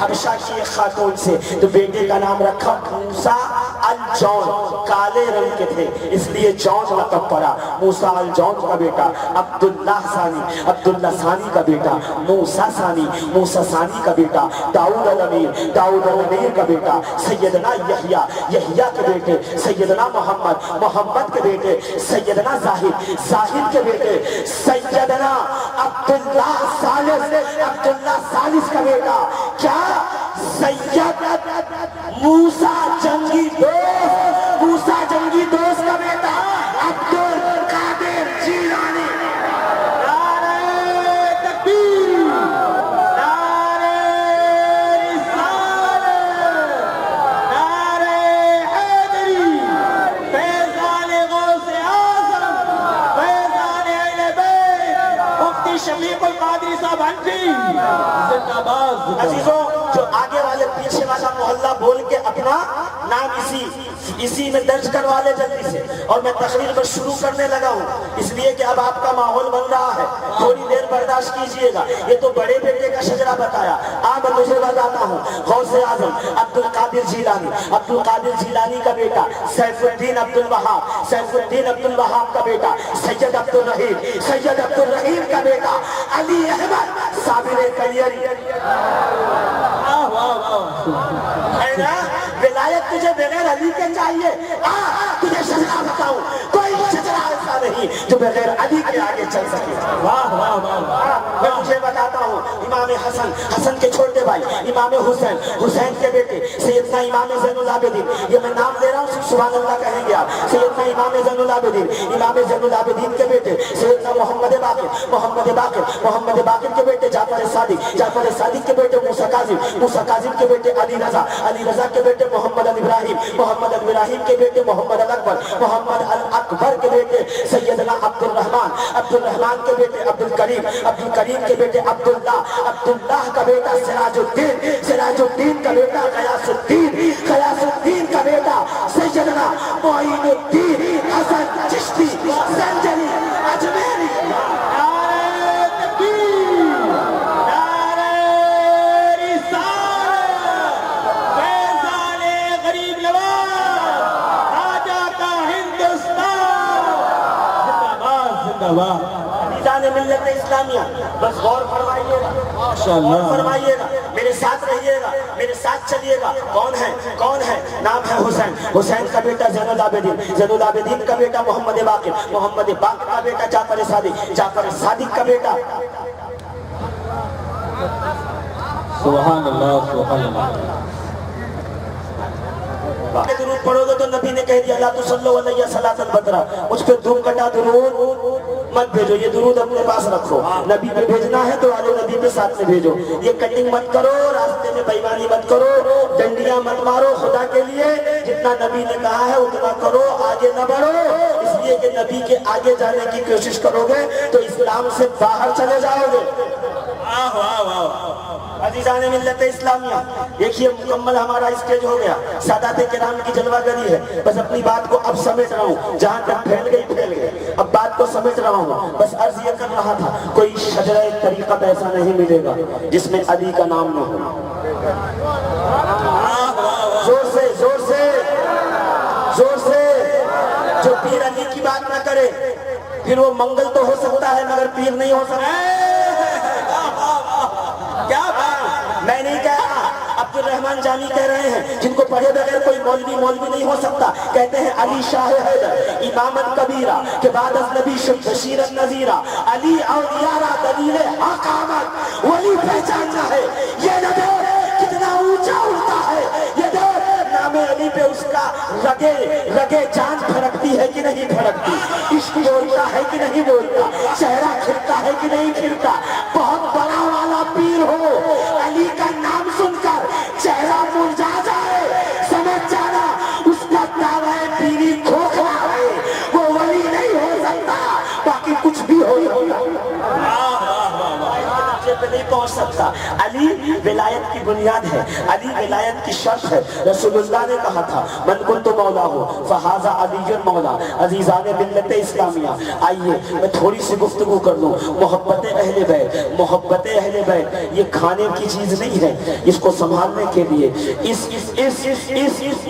[SPEAKER 3] حبشہ کی ایک خاتون سے، تو بیٹے کا نام رکھا موسیٰ الجون، کالے رنگ کے تھے اس لیے جون لقب پڑا۔ موسیٰ الجون کا بیٹا عبداللہ ثانی، عبداللہ ثانی کا بیٹا موسیٰ ثانی، موسیٰ ثانی کا بیٹا داؤد الامیر، داؤد الامیر کا بیٹا سیدنا یحییٰ، یحییٰ کے بیٹے سیدنا محمد، محمد کے بیٹے سیدنا زاہد، زاہد کے بیٹے سیدنا عبداللہ ثالث، عبداللہ ثالث کا بیٹا کیا سید موسیٰ جنگی دوست، موسیٰ جنگی دوست کا بیٹا عبدالقادر جیلانی۔
[SPEAKER 2] نعرہ تکبیر، نعرہ رسالت، نعرہ حیدری، فیضان غوث اعظم، فیضان اہل بیت، مفتی شفیق القادری صاحب حنفی، زندہ باد۔
[SPEAKER 3] عزیزوں، جو آگے والے پیچھے والا محلہ بول کے اپنا نام اسی میں درج کروا لے جلدی سے، اور میں تقریر پر شروع کرنے لگا ہوں اس لیے کہ اب آپ کا ماحول بن رہا ہے، تھوڑی دیر برداشت کیجئے گا۔ یہ تو بڑے بیٹے کا شجرہ بتایا، اب مجھے بتاتا ہوں غوث اعظم عبدالقادر جیلانی، عبدالقادر جیلانی کا بیٹا سیف الدین عبدالوہاب، سیف الدین عبدالوہاب کا بیٹا سید عبدالرحیم، سید عبدالرحیم کا بیٹا علی احمد صابر کلیری۔ ہے نا ولایت تجھے بغیر علی کے چاہیے؟ تجھے شجرہ بتاؤں، کوئی شجرہ ایسا نہیں جو بغیر علی کے آگے چل سکے۔ میں تجھے بتاتا ہوں امام حسن، حسن کے چھوٹے بھائی امام حسین، حسین کے بیٹے سیدنا امام زین العابدین، یہ میں نام لے رہا ہوں سبحان اللہ کہیں گے آپ، سیدنا امام زین العابدین، امام زین العابدین کے بیٹے سیدنا محمد باقر، محمد باقر، محمد باقر کے بیٹے جعفر صادق، جعفر صادق کے بیٹے موسیٰ کاظم، موسیٰ کاظم کے بیٹے علی رضا، علی رضا کے بیٹے محمد ابراہیم، محمد ابراہیم کے بیٹے محمد الاکبر، محمد الاکبر کے بیٹے سیدنا عبد الرحمن، عبد الرحمن کے بیٹے عبد الکریم، عبد الکریم کے بیٹے عبداللہ، عبداللہ کا بیٹا سراج الدین، سراج الدین کا بیٹا غیاث الدین، غیاث الدین کا بیٹا سیدنا معین الدین حسن چشتی زنجانی اجمیری۔
[SPEAKER 2] نعرہ تکبیر، نعرہ رسالت، فیضان غریب نواز، راجہ کا ہندوستان، زندہ باد، زندہ باد۔
[SPEAKER 3] عزیزان ملت اسلامیہ، بس غور فرمائیے گا، غور فرمائیے گا، میرے ساتھ رہیے گا، میرے ساتھ چلیے گا۔ کون ہے؟ کون ہے؟ نام ہے حسین، حسین کا بیٹا زین العابدین، زین العابدین کا بیٹا محمد باقر، محمد باقر کا بیٹا جعفر صادق، جعفر صادق کا بیٹا
[SPEAKER 4] سبحان اللہ، سبحان اللہ۔
[SPEAKER 3] درود پڑھو گے تو نبی نے کہہ دیا لا تصلوا علیہ صلاۃ البترا، مجھ پہ دھوم کٹا درود مت بھیجو، یہ درود اپنے پاس رکھو، نبی پہ بھیجنا ہے تو والے نبی پہ ساتھ میں بھیجو۔ یہ کٹنگ مت کرو، راستے میں بے ایمانی مت کرو، ڈنڈیاں مت مارو، خدا کے لیے جتنا نبی نے کہا ہے اتنا کرو، آگے نہ بڑھو، اس لیے کہ نبی کے آگے جانے کی کوشش کرو گے تو اسلام سے باہر چلے جاؤ گے۔ عزیزان ملت اسلامیہ، دیکھیے مکمل ہمارا اسٹیج ہو گیا، سادات کرام کی جلوہ گری ہے، بس اپنی بات کو اب سمیٹ رہا ہوں، جہاں تک پھیل گئی، اب بات کو سمیٹ رہا ہوں، بس عرض یہ کر رہا تھا کوئی شجرہ طریقت ایسا نہیں ملے گا جس میں علی کا نام نہ ہو۔ زور سے زور سے زور سے، جو پیر علی کی بات نہ کرے پھر وہ منگل تو ہو سکتا ہے مگر پیر نہیں ہو سکتا۔ کیا بات، میں نہیں کہہ رہا، عبد الرحمن جامی کہہ رہے ہیں، جن کو پڑھے بغیر کوئی مولوی نہیں ہو سکتا، کہتے ہیں علی شاہ حیدر امامت کبیرہ کے بعد از نبی بشیرت نذیرہ، علی اولیارہ دلیل حق آمد، ولی پہچاننا ہے، یہ نہ دے کتنا اونچا اڑتا ہے، یہ دے نام علی پہ اس کا رگے جان پھڑکتی ہے کہ نہیں پھڑکتی، عشق بولتا ہے کہ نہیں بولتا، چہرہ کھلتا ہے کہ نہیں کھلتا، بہت بڑا والا پیر ہو، علی کا نام سن کر چہرہ مرجھا جائے، سمجھ جانا اس کا دعوی پیری کھوکھلا ہے، وہ ولی نہیں ہو سکتا، باقی کچھ بھی ہو سکتا۔ مرتبے پہ نہیں پہنچ سکتا. علی ولایت کی بنیاد ہے, علی ولایت کی شرط ہے. رسول اللہ نے کہا تھا من کنت مولا ہو فہذا علی مولا. عزیزان ملت اسلامیہ, آئیے میں تھوڑی سی گفتگو کر لوں. محبت اہل بیت, محبت اہل بیت یہ کھانے کی چیز نہیں ہے. اس کو سنبھالنے کے لیے, اس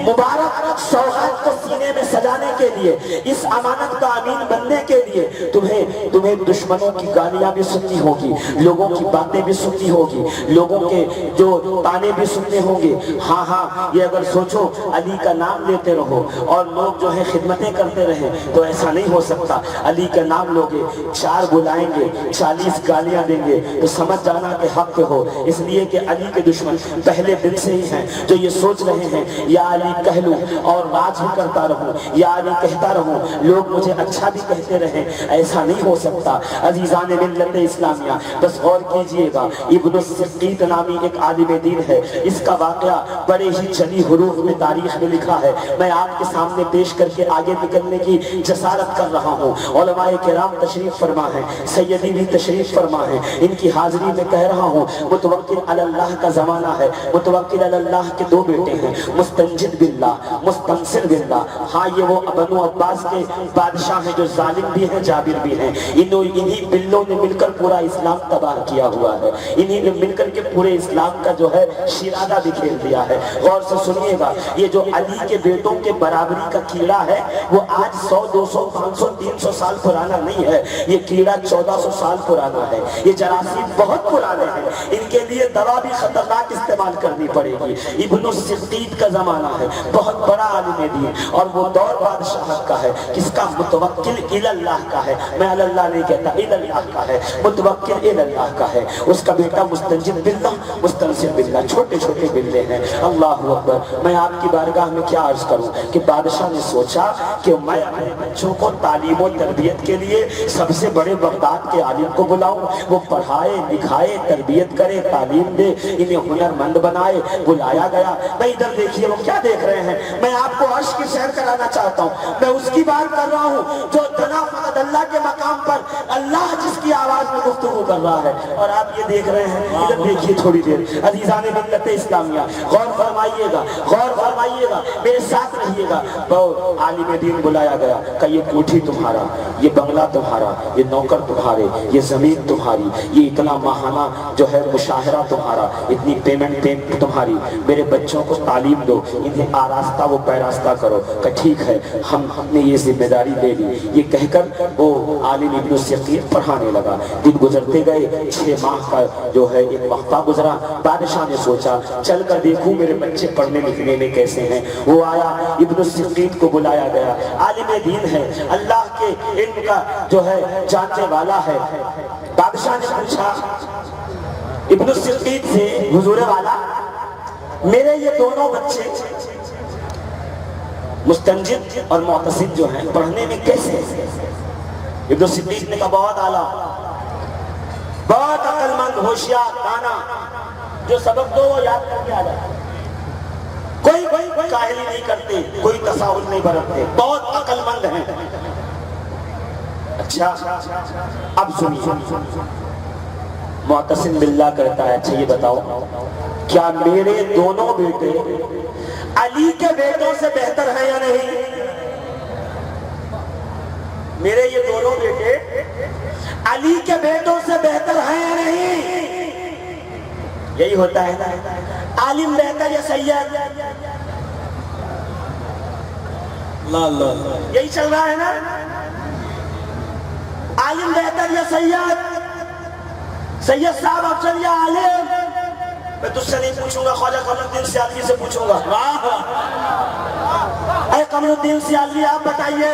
[SPEAKER 3] مبارک سوغات کو سینے میں سجانے کے لیے, اس امانت کا امین بننے کے لیے تمہیں دشمنوں کی گالیاں بھی سننی ہوگی, لوگوں کی باتیں بھی سننی ہوگی, لوگوں کے جو تانے بھی سننے ہوں گے. ہاں یہ اگر سوچو علی کا نام لیتے رہو اور لوگ جو ہے خدمتیں کرتے رہے تو ایسا نہیں ہو سکتا. علی کا نام لوگے, 4 بلائیں گے, 40 گالیاں دیں گے تو سمجھ جانا کہ حق پہ ہو. اس لیے کہ علی کے دشمن پہلے دن سے ہی ہیں جو یہ سوچ رہے ہیں یا علی کہہ لوں اور راج بھی کرتا رہوں, یا علی کہتا رہوں لوگ مجھے اچھا بھی کہتے رہیں. ایسا نہیں ہو سکتا. عزیزان ملت اسلامیہ بس غور کیجئے گا, ابن السقیط نامی ایک عالم دین ہے, اس کا واقعہ بڑے ہی چلی حروف میں تاریخ میں لکھا ہے. میں آپ کے سامنے پیش کر کے آگے نکلنے کی جسارت کر رہا ہوں. علماء کرام تشریف فرما ہے, سیدی بھی تشریف فرما ہے, ان کی حاضری میں کہہ رہا ہوں متوکل علی اللہ کا زمانہ ہے. متوکل علی اللہ کے 2 بیٹے ہیں, مستنجد باللہ, مستنصر باللہ. ہاں یہ وہ بنو عباس کے بادشاہ ہیں جو ظالم بھی ہیں جابر بھی ہیں. انہی بلوں نے مل کر پورا اسلام تباہ کیا ہوا ہے. انہی نے مل کر کے پورے اسلام کا جو ہے شیرازہ بھی کھیل دیا ہے. غور سے سنیے گا, یہ جو علی کے بیٹوں کے برابری کا کیڑا ہے وہ آج 100 200 500 300 سال پرانا نہیں ہے. یہ کیڑا 1400 سال پرانا ہے. یہ جراثیم بہت پرانے ہیں, ان کے لیے دوا بھی خطرناک استعمال کرنی پڑے گی. ابن السقیط کا زمانہ ہے, بہت بڑا عالم دین, اور وہ دور بادشاہت کا ہے کس کا؟ متوکل الی اللہ کا ہے. میں اللہ نہیں کہتا, الی اللہ کا ہے, متوکل الی اللہ کا ہے. اس کا بیٹا مستنجد باللہ, مستنصر باللہ, چھوٹے چھوٹے بلے ہیں. اللہ اکبر. میں آپ کی بارگاہ میں کیا عرض کروں کہ بادشاہ نے سوچا کہ میں اپنے بچوں کو تعلیم و تربیت کے لیے سب سے بڑے بغداد کے عالم کو بلاؤں, وہ پڑھائے لکھائے تربیت کرے تعلیم دے, انہیں ہنر مند بنائے. بلایا گیا. میں ادھر دیکھیے وہ کیا دیکھ رہے ہیں, میں آپ کو عرش کی سیر کرانا چاہتا ہوں. میں اس کی بات کر رہا ہوں جو جناب فقط اللہ کے مقام پر اللہ جس کی آواز میں گفتگو کر رہا ہے, اور آپ یہ دیکھ رہے ہیں. ادھر دیکھیے تھوڑی دیر. عزیزان ملت اسلامیہ غور فرمائیے گا, غور فرمائیے گا, میرے ساتھ رہیے گا. بہت عالم دین بلایا گیا کہ یہ کوٹھی تمہارا, یہ بنگلہ تمہارا, یہ نوکر تمہارے, یہ زمین تمہاری, یہ اتنا ماہانہ جو ہے مشاہرہ تمہارا, اتنی پیمنٹ تمہاری. میرے بچوں کو تعلیم دو, انہیں آراستہ و پیراستہ کرو. کہ ٹھیک ہے, ہم نے یہ ذمہ داری لے لی. یہ کہہ کر وہ عالم ابن السقیط پڑھانے لگا. دن گزرتے گئے, 6 ماہ کا جو ہے ایک وقفہ گزرا. بادشاہ نے سوچا چل کر دیکھوں میرے بچے پڑھنے لکھنے میں کیسے ہیں. وہ آیا, ابن السقیط کو بلایا گیا. عالم دین ہے, اللہ کے علم کا جو ہے جاننے والا ہے. بادشاہ نے پوچھا ابن السقیط سے, حضور والا میرے یہ دونوں بچے مستنجد اور معتصم جو ہیں پڑھنے میں کیسے ہیں؟ ابن السقیط نے کہا بہت اعلیٰ, بہت عقل مند, ہوشیار, دانا, جو سبق دو وہ یاد کر کے آ جائے. کوئی کاہلی نہیں کرتے, کوئی تساہل نہیں برتتے, بہت عقل مند ہیں. اچھا اب سنیے, معتصم باللہ کرتا ہے اچھا یہ بتاؤ کیا میرے دونوں بیٹے علی کے بیٹوں سے بہتر ہیں یا نہیں؟ میرے یہ دونوں بیٹے علی کے بیٹوں سے بہتر ہیں یا نہیں؟ یہی ہوتا ہے نا, عالم بہتر یا سید؟ یہی چل رہا ہے نا, عالم بہتر یا سید؟ سید صاحب افضل یا عالم؟ میں تجھ سے نہیں پوچھوں گا, خواجہ قمر الدین سیالوی سے پوچھوں گا. اے قمر الدین سیالوی آپ بتائیے,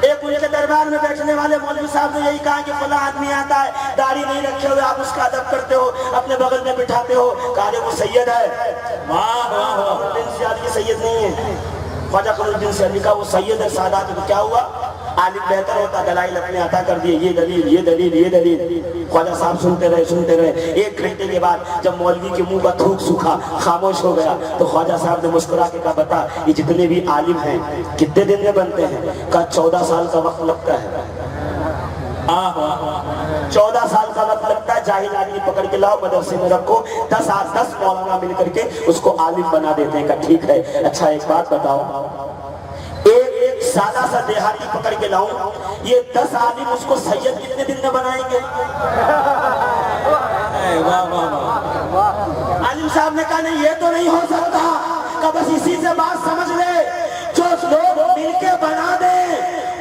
[SPEAKER 3] ایک ان کے دربار میں بیٹھنے والے مولوی صاحب نے یہی کہا کہ فلاں آدمی آتا ہے داڑھی نہیں رکھے ہوئے, آپ اس کا ادب کرتے ہو, اپنے بغل میں بٹھاتے ہو, کہا وہ سید ہے. قمر الدین سیالوی سید نہیں ہے. خواجہ قمر الدین سیالوی کا وہ سید ہے سادات. تو کیا ہوا, عالم بہتر ہوتا, دلائل اپنے عطا کر دیے, یہ دلیل یہ دلیل یہ دلیل. خواجہ صاحب سنتے رہے. 1 گھنٹے کے بعد جب مولوی کے منہ کا تھوک سوکھا, خاموش ہو گیا, تو خواجہ صاحب نے مسکرا کے کہا بتا یہ جتنے بھی عالم ہیں کتنے دن میں بنتے ہیں؟ کہا 14 سال کا وقت لگتا ہے. 14 سال کا وقت لگتا ہے جاہل آدمی پکڑ کے لاؤ مدرسے میں رکھو، 10 مولانا مل کر کے اس کو عالم بنا دیتے ہیں کہ ٹھیک ہے۔ اچھا ایک بات بتاؤ، ایک سادہ سا دیہاتی پکڑ کے لاؤں، یہ 10 عالم اس کو سید کتنے دن میں بنائیں گے؟ عالم صاحب نے کہا نہیں، یہ تو نہیں ہو سکتا، کہ بس اسی سے بات سمجھ لے، جو لوگ مل کے بنا دے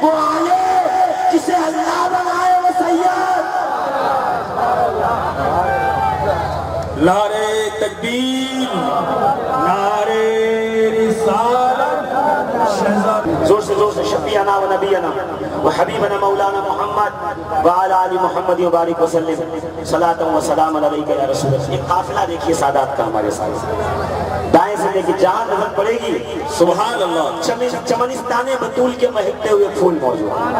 [SPEAKER 3] وہ عالم، جسے اللہ بنائے وہ سید۔
[SPEAKER 4] نعرے تکبیر، نعرے رسالت،
[SPEAKER 3] زور سے شفیعنا و نبینا و حبیبنا مولانا محمد وعلی آل محمد وبارک وسلم صلاۃ و سلام علیک یا رسول اللہ۔ ایک قافلہ دیکھیے سادات کا ہمارے ساتھ، دائیں سے لے کے جہاں نظر پڑے گی
[SPEAKER 4] سبحان اللہ،
[SPEAKER 3] چمنستان بطول کے مہکتے ہوئے پھول موجود ہیں،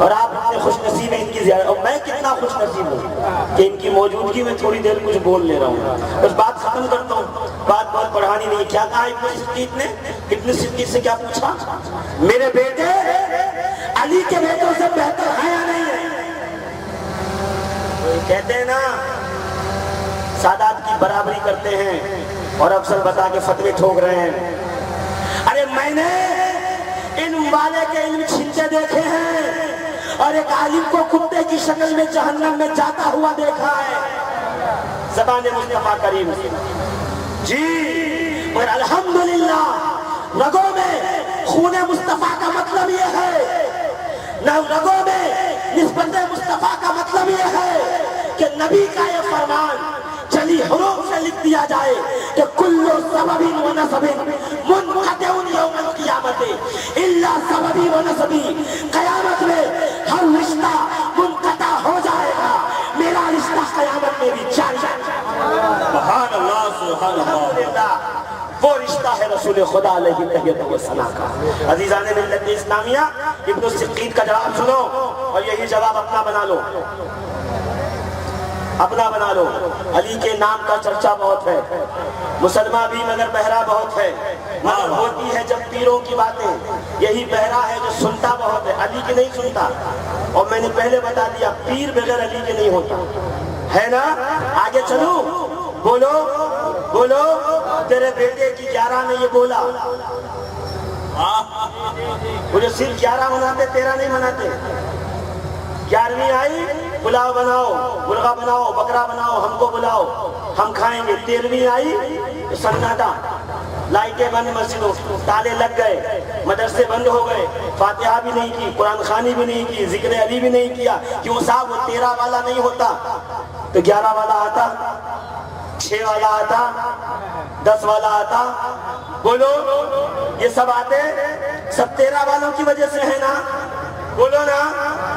[SPEAKER 3] اور آپ اتنے خوش نصیب ہیں ان کی زیارت، اور میں کتنا خوش نصیب ہوں کہ ان کی موجودگی میں تھوڑی دیر کچھ بول لے رہا ہوں۔ بس بات ختم کرتا ہوں، بات بہت پڑھانی نہیں۔ کیا کہا ابن صدیق نے؟ ابن صدیق سے کیا پوچھا؟ میرے بیٹے علی کے بیٹوں سے بہتر ہے یا نہیں ہے؟ کہتے ہیں نا سادات کی برابری کرتے ہیں اور افضل بتا کے فتوے ٹھوک رہے ہیں۔ ارے میں نے ان والے کے علم چھینتے دیکھے ہیں اور ایک عالم کو کتے کی شکل میں جہنم میں جاتا ہوا دیکھا ہے۔ زبان مصطفیٰ کریم جی، اور الحمدللہ رگوں میں خون مصطفیٰ کا مطلب یہ ہے، نہ رگوں میں نسبت مصطفیٰ کا مطلب یہ ہے کہ نبی کا یہ فرمان چلی حروف سے لکھ دیا جائے کہ کل سبب و نسب منقطع یوم القیامت الا سببی و نسبی، قیامت میں ہر رشتہ منقطع ہو جائے گا، میرا رشتہ قیامت میں بھی جاری ہے۔
[SPEAKER 4] سبحان اللہ، سبحان اللہ،
[SPEAKER 3] الحمدللہ وہ رشتہ ہے رسول خدا علیہ تحیت و ثنا کا۔ عزیزان ملت اسلامیہ، ابن السقید کا جواب سنو اور یہی جواب اپنا بنا لو، اپنا بنا لو۔ علی کے نام کا چرچا بہت ہے، مسلمان بھی مگر بہرا بہت ہے، مگر ہوتی ہے جب پیروں کی باتیں، یہی بہرا ہے جو سنتا بہت ہے، علی کی نہیں سنتا۔ اور میں نے پہلے بتا دیا پیر بغیر علی کے نہیں ہوتا ہے نا۔ آگے چلو، بولو بولو، تیرے بیٹے کی 11 میں یہ بولا، وہ جو صرف 11 مناتے 13 نہیں مناتے۔ 11ویں آئی، پلاؤ بناؤ، مرغا بناؤ، بکرا بناؤ، ہم کو بلاؤ، ہم کھائیں گے۔ 13ویں آئی تو سناٹا، لائٹیں بند، مسجدوں تالے لگ گئے، مدرسے بند ہو گئے، فاتحہ بھی نہیں کی، قرآن خوانی بھی نہیں کی، ذکر علی بھی نہیں کیا۔ کیوں صاحب؟ وہ 13 والا نہیں ہوتا تو 11 والا آتا، 6 والا آتا، 10 والا آتا۔ بولو، یہ سب آتے سب 13 والوں کی وجہ سے ہے نا؟ بولو نا،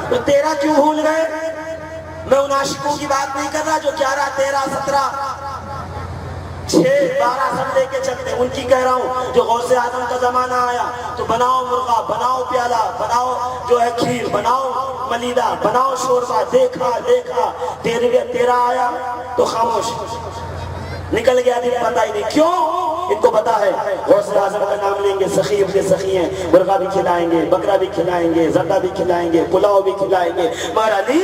[SPEAKER 3] تو 13 کیوں بھول گئے؟ میں ان عاشقوں کی بات نہیں کر رہا جو 11 13 17 6 12 سب لے کے چلتے، ان کی کہہ رہا ہوں جو غوث اعظم کا زمانہ آیا تو بناؤ مرغا، بناؤ پیالہ، بناؤ جو ہے کھیر، بناؤ ملیدہ، بناؤ شوربہ، دیکھا 13 آیا تو خاموش، نکل گیا دن پتہ ہی نہیں۔ کیوں؟ ان کو پتا ہے غوث اعظم کا نام لیں گے، سخی ابن سخی ہیں، مرغا بھی کھلائیں گے، بکرا بھی کھلائیں گے، زردہ بھی کھلائیں گے، پلاؤ بھی کھلائیں گے۔ مگر علی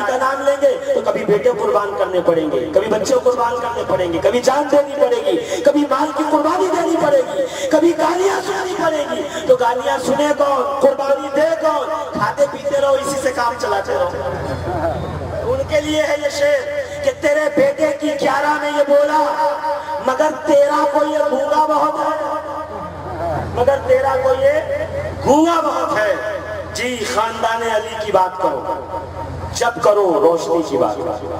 [SPEAKER 3] کا نام لیں گے تو کبھی بیٹے قربان کرنے پڑیں گے، کبھی بچے قربان کرنے پڑیں گے، کبھی جان دینی پڑے گی، کبھی مال کی قربانی دینی پڑے گی، کبھی گالیاں سننی پڑے گی۔ تو گالیاں سنے کون؟ قربانی دے کون؟ کھاتے پیتے رہو، اسی سے کام چلاتے رہو۔ ان کے لیے ہے یہ شعر کہ تیرے بیٹے کی 11 میں یہ بولا، مگر 13 کو یہ گونگا بہت ہے، مگر 13 کو یہ گونگا بہت ہے۔ جی، خاندان علی کی بات کرو، جب کرو روشنی کی بات کرو،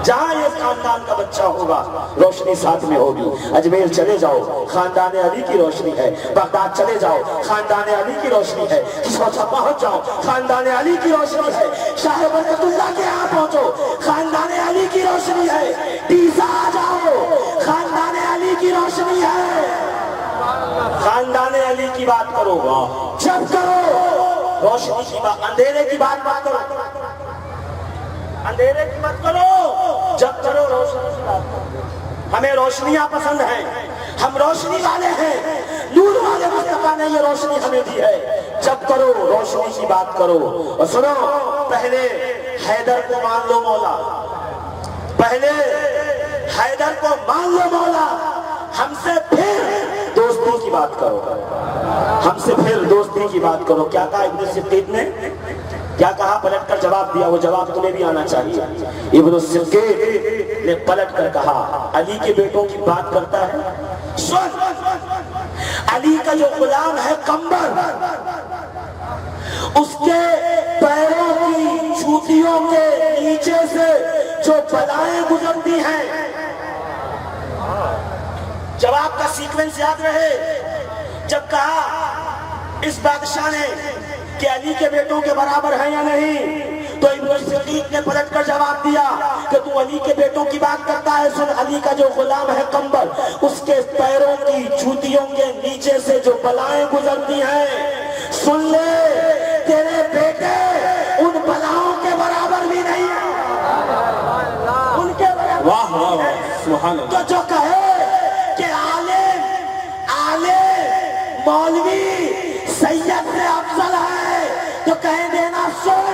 [SPEAKER 3] جہاں یہ خاندان کا بچہ ہوگا روشنی ساتھ میں ہوگی۔ اجمیر چلے جاؤ، خاندان علی کی روشنی ہے، بغداد چلے جاؤ، خاندان علی کی روشنی ہے، کسوچا پہنچ جاؤ، خاندان علی کی روشنی ہے، شاہ برکت اللہ کے یہاں پہنچو، خاندان علی کی روشنی ہے، پیسا آ جاؤ، خاندان علی کی روشنی ہے۔ خاندان علی کی بات کرو، جب کرو روشنی کی بات، اندھیرے کی بات مت کرو، اندھیرے کی مت کرو، جب کرو روشنی کی بات کرو۔ ہمیں روشنیاں پسند ہیں، ہم روشنی والے ہیں، نور والے مصطفیٰ نے یہ روشنی ہمیں دی ہے۔ جب کرو روشنی کی بات کرو۔ اور سنو، پہلے حیدر کو مان لو مولا، پہلے حیدر کو مان لو مولا، ہم سے پھر دوستی کی بات کرو، ہم سے پھر دوستی کی بات کرو۔ کیا کہا ابن صدیق نے؟ کیا کہا؟ پلٹ کر جواب دیا، وہ جواب تمہیں بھی آنا چاہیے۔ ابن صدیق نے پلٹ کر کہا علی کے بیٹوں کی بات کرتا ہے؟ سن، علی کا جو غلام ہے قمبر، اس کے پیروں کی جوتیوں کے نیچے سے جو بلائیں گزرتی ہیں، جواب کا سیکوینس یاد رہے۔ جب کہا اس بادشاہ نے کہ علی کے بیٹوں کے برابر ہے یا نہیں، تو ابن صدیق نے پلٹ کر جواب دیا کہ تو علی کے بیٹوں کی بات کرتا ہے؟ سن، علی کا جو غلام ہے قمبر، اس کے پیروں کی جوتیوں کے نیچے سے جو بلائیں گزرتی ہیں، سن لے تیرے بیٹے ان بلاؤں کے برابر بھی نہیں ہیں، ان کے برابر۔
[SPEAKER 4] واہ واہ واہ، سبحان اللہ۔
[SPEAKER 3] تو جو کہے کہ عالم مولوی سید سے افضل ہے، تو کہہ دینا سن،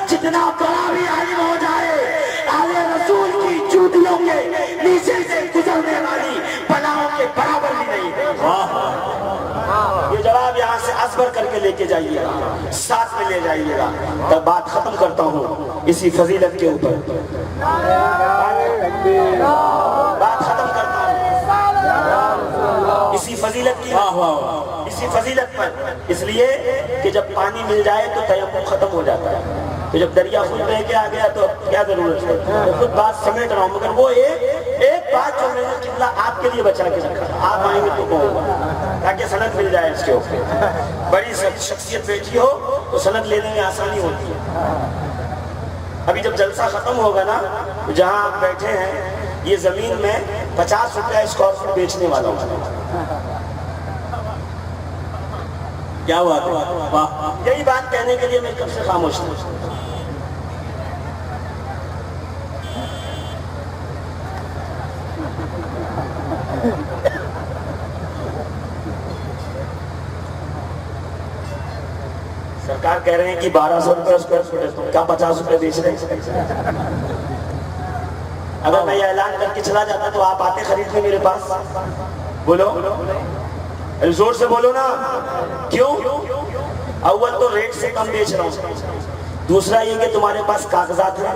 [SPEAKER 3] جتنا بڑا بھی عالم ہو جائے، آل رسول کی جوتیوں کے نیچے سے گزرنے والی بلاؤں کے برابر بھی نہیں ہے۔ یہ جواب یہاں سے ازبر کر کے لے کے جائیے گا، ساتھ میں لے جائیے گا۔ تب بات ختم کرتا ہوں اسی فضیلت کے اوپر، بات ختم کرتا ہوں اسی فضیلت کی، اسی فضیلت پر، اس لیے کہ جب پانی مل جائے تو تیمم ختم ہو جاتا ہے، تو جب دریا خود بہہ کے آ گیا تو کیا ضرورت ہے؟ خود بات سمیٹ رہا ہوں، مگر وہ ایک بات جو میں نے قبلہ آپ کے لیے بچا کے رکھا، آپ آئیں گے تو کہوں گا تاکہ سند مل جائے اس کے اوپر۔ بڑی شخصیت بیٹھی ہو تو سند لینے میں آسانی ہوتی ہے۔ ابھی جب جلسہ ختم ہوگا نا، جہاں آپ بیٹھے ہیں، یہ زمین میں 50 روپیہ اسکوائر فٹ بیچنے والا ہوں۔
[SPEAKER 4] کیا بات ہے، واہ۔
[SPEAKER 3] یہی بات کہنے کے لیے میں کب سے خاموش ہوں۔ سرکار کہہ رہے ہیں کہ 1200 روپے اسکوائر فٹ ہے، تم کیا 50 روپے بیچ رہے ہیں؟ اگر میں یہ اعلان کر کے چلا جاتا تو آپ آتے خریدنے میرے پاس؟ بولو زور سے بولو نا، کیوں؟ اول تو ریٹ سے کم بیچ رہا ہوں، دوسرا یہ کہ تمہارے پاس کاغذات ہیں،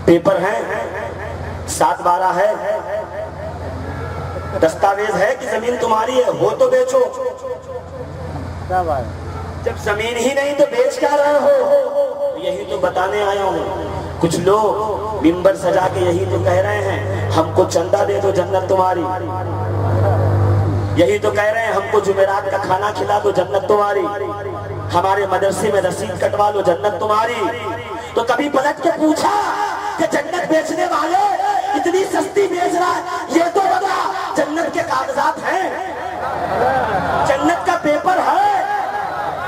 [SPEAKER 3] پیپر ہیں، 7/12 ہے، دستاویز ہے کہ زمین تمہاری ہے، ہو تو بیچو۔ جب زمین ہی نہیں تو بیچ کیا رہے ہو؟ یہی تو بتانے آیا ہوں۔ کچھ لوگ منبر سجا کے یہی تو کہہ رہے ہیں ہم کو چندہ دے دو جنت تمہاری، یہی تو کہہ رہے ہیں ہم کو جمعرات کا کھانا کھلا دو جنت تمہاری، ہمارے مدرسے میں رسید کٹوا لو جنت تمہاری۔ تو کبھی پلٹ کے پوچھا کہ جنت بیچنے والے اتنی سستی بیچ رہا ہے، یہ تو بتا جنت کے کاغذات ہیں، جنت کا پیپر ہے،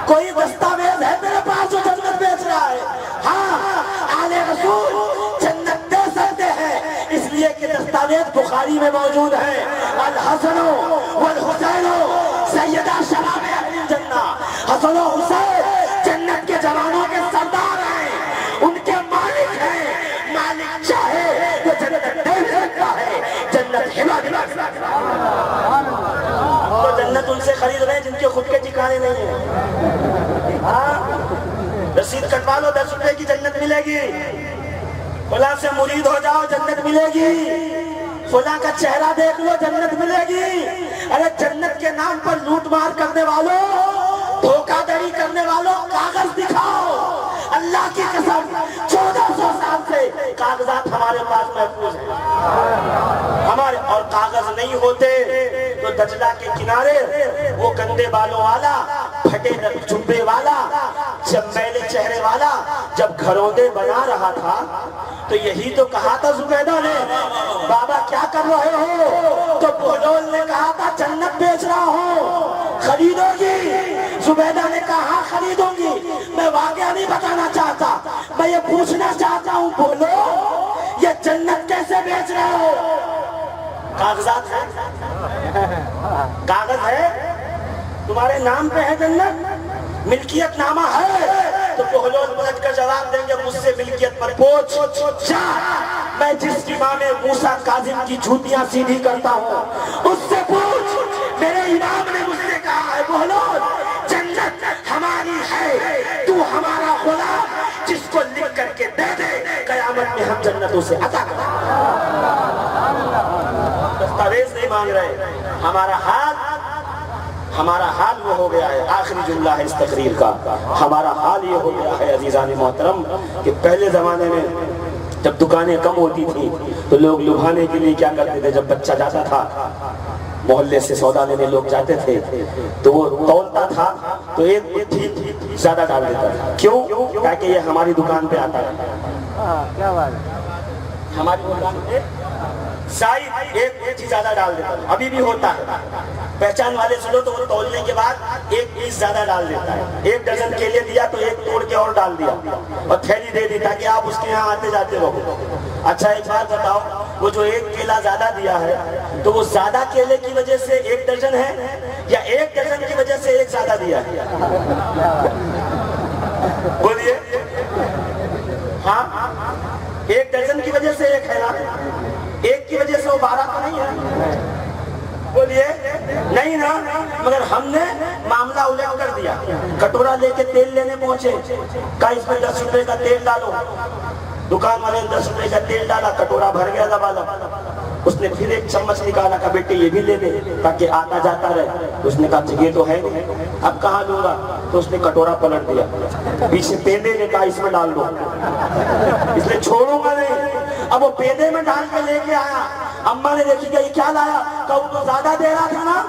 [SPEAKER 3] کوئی دستاویز ہے میرے پاس جو جنت بیچ رہا ہے؟ ہاں، آل رسول جنت دے سکتے ہیں، اس لیے کہ دستاویز بخاری میں موجود ہے، الحسن والحسین سیدہ شباب اہل الجنہ، حسن و حسین جنت کے جوانوں کے سردار ہیں، ان کے مالک ہیں، مالک چاہے تو جنت دے سکتا ہے، جنت ہلا دلا سکتا ہے۔ تو جنت ان سے خرید رہے ہیں جن کے خود کے ٹھکانے نہیں ہیں۔ رسید کٹوا لو 10 روپے کی جنت ملے گی، فلاں سے مرید ہو جاؤ جنت ملے گی، فلاں کا چہرہ دیکھ لو جنت ملے گی۔ ارے جنت کے نام پر لوٹ مار کرنے والوں، دھوکہ دڑی کرنے والوں، کاغذ دکھاؤ۔ اللہ کی قسم 1400 سال سے کاغذات ہمارے پاس محفوظ ہیں ہمارے، اور کاغذ نہیں ہوتے تو دجلہ کے کنارے وہ گندے بالوں والا، پھٹے جبے والا، چمیلے چہرے والا جب گھروندے بنا رہا تھا تو یہی تو کہا تھا زبیدہ نے، بابا کیا کر رہے ہو؟ تو بولول نے کہا تھا جنت بیچ رہا ہوں، خریدو گی؟ زبیدہ نے کہا ہاں خریدوں گی۔ میں واقعہ نہیں بتانا چاہتا، میں یہ پوچھنا چاہتا ہوں، بولو یہ جنت کیسے بیچ رہے ہو؟ کاغذات ہیں، کاغذ ہے، تمہارے نام پہ ہے جنت، ملکیت نامہ ہے، تو بہلول پلٹ کر جواب دیں گے مجھ سے ملکیت پر پوچھ، جا میں جس امام موسیٰ کاظم کی جوتیاں سیدھی کرتا ہوں اس سے پوچھ، میرے امام نے مجھ سے کہا ہے بہلول جنت ہماری ہے، تو ہمارا غلام، جس کو لکھ کر کے دے دے قیامت میں ہم جنتوں سے عطا کریں۔ دستاویز نہیں مانگ رہے، ہمارا حال وہ ہو گیا ہے۔ آخری جملہ ہے اس تقریر کا، ہمارا حال یہ ہو گیا ہے عزیزان محترم کہ پہلے زمانے میں جب دکانیں کم ہوتی تھی تو لوگ لبھانے کے لیے کیا کرتے تھے، جب بچہ جاتا تھا محلے سے سودا لینے لوگ جاتے تھے تو وہ تولتا تھا تو ایک مٹھی زیادہ ڈال دیتا تھا۔ کیوں؟ تاکہ یہ ہماری دکان پہ آتا ہے، ہماری دکان پہ شاید ایک مٹھی زیادہ ڈال دیتا ہے، ابھی بھی ہوتا ہے۔ پہچان والے سنو تو وہ تولنے کے بعد ایک پیس زیادہ ڈال دیتا ہے، ایک ڈزن کیلے دیا تو ایک توڑ کے اور ڈال دیا اور تھیلی دے دی تاکہ آپ اس کے یہاں آتے جاتے رہو۔ اچھا ایک بات بتاؤ، وہ جو ایک کیلا زیادہ دیا ہے تو وہ زیادہ کیلے کی وجہ سے ایک ڈزن ہے یا ایک ڈزن کی وجہ سے ایک زیادہ دیا ہے؟ بولیے۔ ہاں ایک ڈزن کی وجہ سے ایک ہے نا، ایک کی وجہ سے وہ 12 تو نہیں ہے؟ بولیے نہیں نا۔ مگر ہم نے معاملہ الٹ کر دیا، کٹورا لے کے تیل لینے پہنچے، کہا اس میں 10 روپے کا تیل ڈالو، دکان والے نے 10 روپے کا تیل ڈالا، کٹورا بھر گیا لبالب۔ اس نے پھر ایک چمچ نکالا، کہا بیٹے یہ بھی لے دے تاکہ آتا جاتا رہے۔ اس نے کہا یہ تو ہے نہیں، اب کہاں لوں گا؟ تو اس نے کٹورا پلٹ دیا، پیچھے پیندے نے کہا اس میں ڈال دو، اس نے چھوڑوں گا نہیں۔ اب وہ پیندے میں ڈال کے لے کے آیا، اماں نے دیکھی کہ یہ کیا لایا، کہا وہ تو زیادہ دے رہا تھا نا،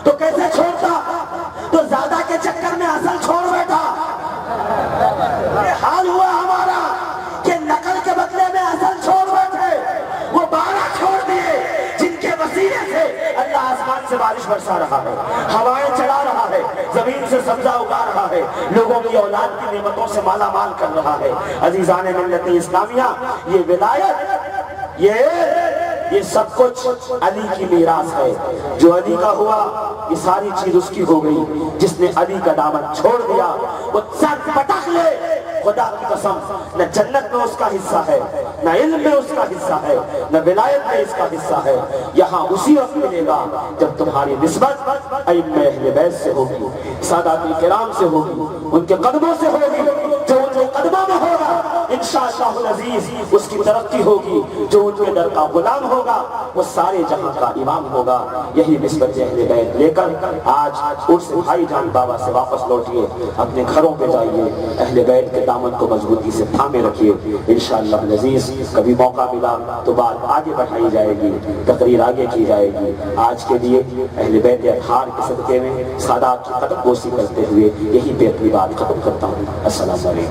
[SPEAKER 3] تو کیسے چھوڑتا؟ تو زیادہ کے چکر میں اصل چھوڑ بیٹھا۔ یہ حال ہوا ہمارا کہ نقل کے بدلے میں اصل چھوڑ بیٹھے، وہ 12 چھوڑ دیے جن کے وسیلے سے اللہ آسمان سے بارش برسا رہا ہے، ہوائیں چلا رہا ہے، زمین سے سبزہ اگا رہا ہے، لوگوں کی اولاد کی نعمتوں سے مالا مال کر رہا ہے۔ عزیزان ملت اسلامیہ، یہ ولایت، یہ سب کچھ علی کی میراث ہے۔ جو علی کا ہوا یہ ساری چیز اس کی ہو گئی۔ جس نے علی کا دامن چھوڑ دیا وہ سر پٹک لے، خدا کی قسم نہ جنت میں اس کا حصہ ہے، نہ علم میں اس کا حصہ ہے، نہ ولایت میں اس کا حصہ ہے۔ یہاں اسی وقت ملے گا جب تمہاری نسبت ائمہ اہل بیت سے ہوگی، سادات کرام سے ہوگی، ان کے قدموں سے ہوگی۔ جو ان کے قدموں میں ہوگا انشاءاللہ العزیز اس کی ترقی ہوگی، جو ان کے در کا غلام ہوگا وہ سارے جہاں کا امام ہوگا۔ یہی نسبت اہل بیت لے کر آج عرس بھائی جان بابا سے واپس لوٹیے، اپنے گھروں پہ جائیے، اہل بیت کے دامن کو مضبوطی سے تھامے رکھیے۔ انشاءاللہ العزیز کبھی موقع ملا تو بات آگے بڑھائی جائے گی، تقریر آگے کی جائے گی۔ آج کے لیے اہل بیت اطہار کے صدقے میں سادات کی قدم بوسی کرتے ہوئے یہی پہ اپنی بات ختم کرتا ہوں۔ السلام علیکم۔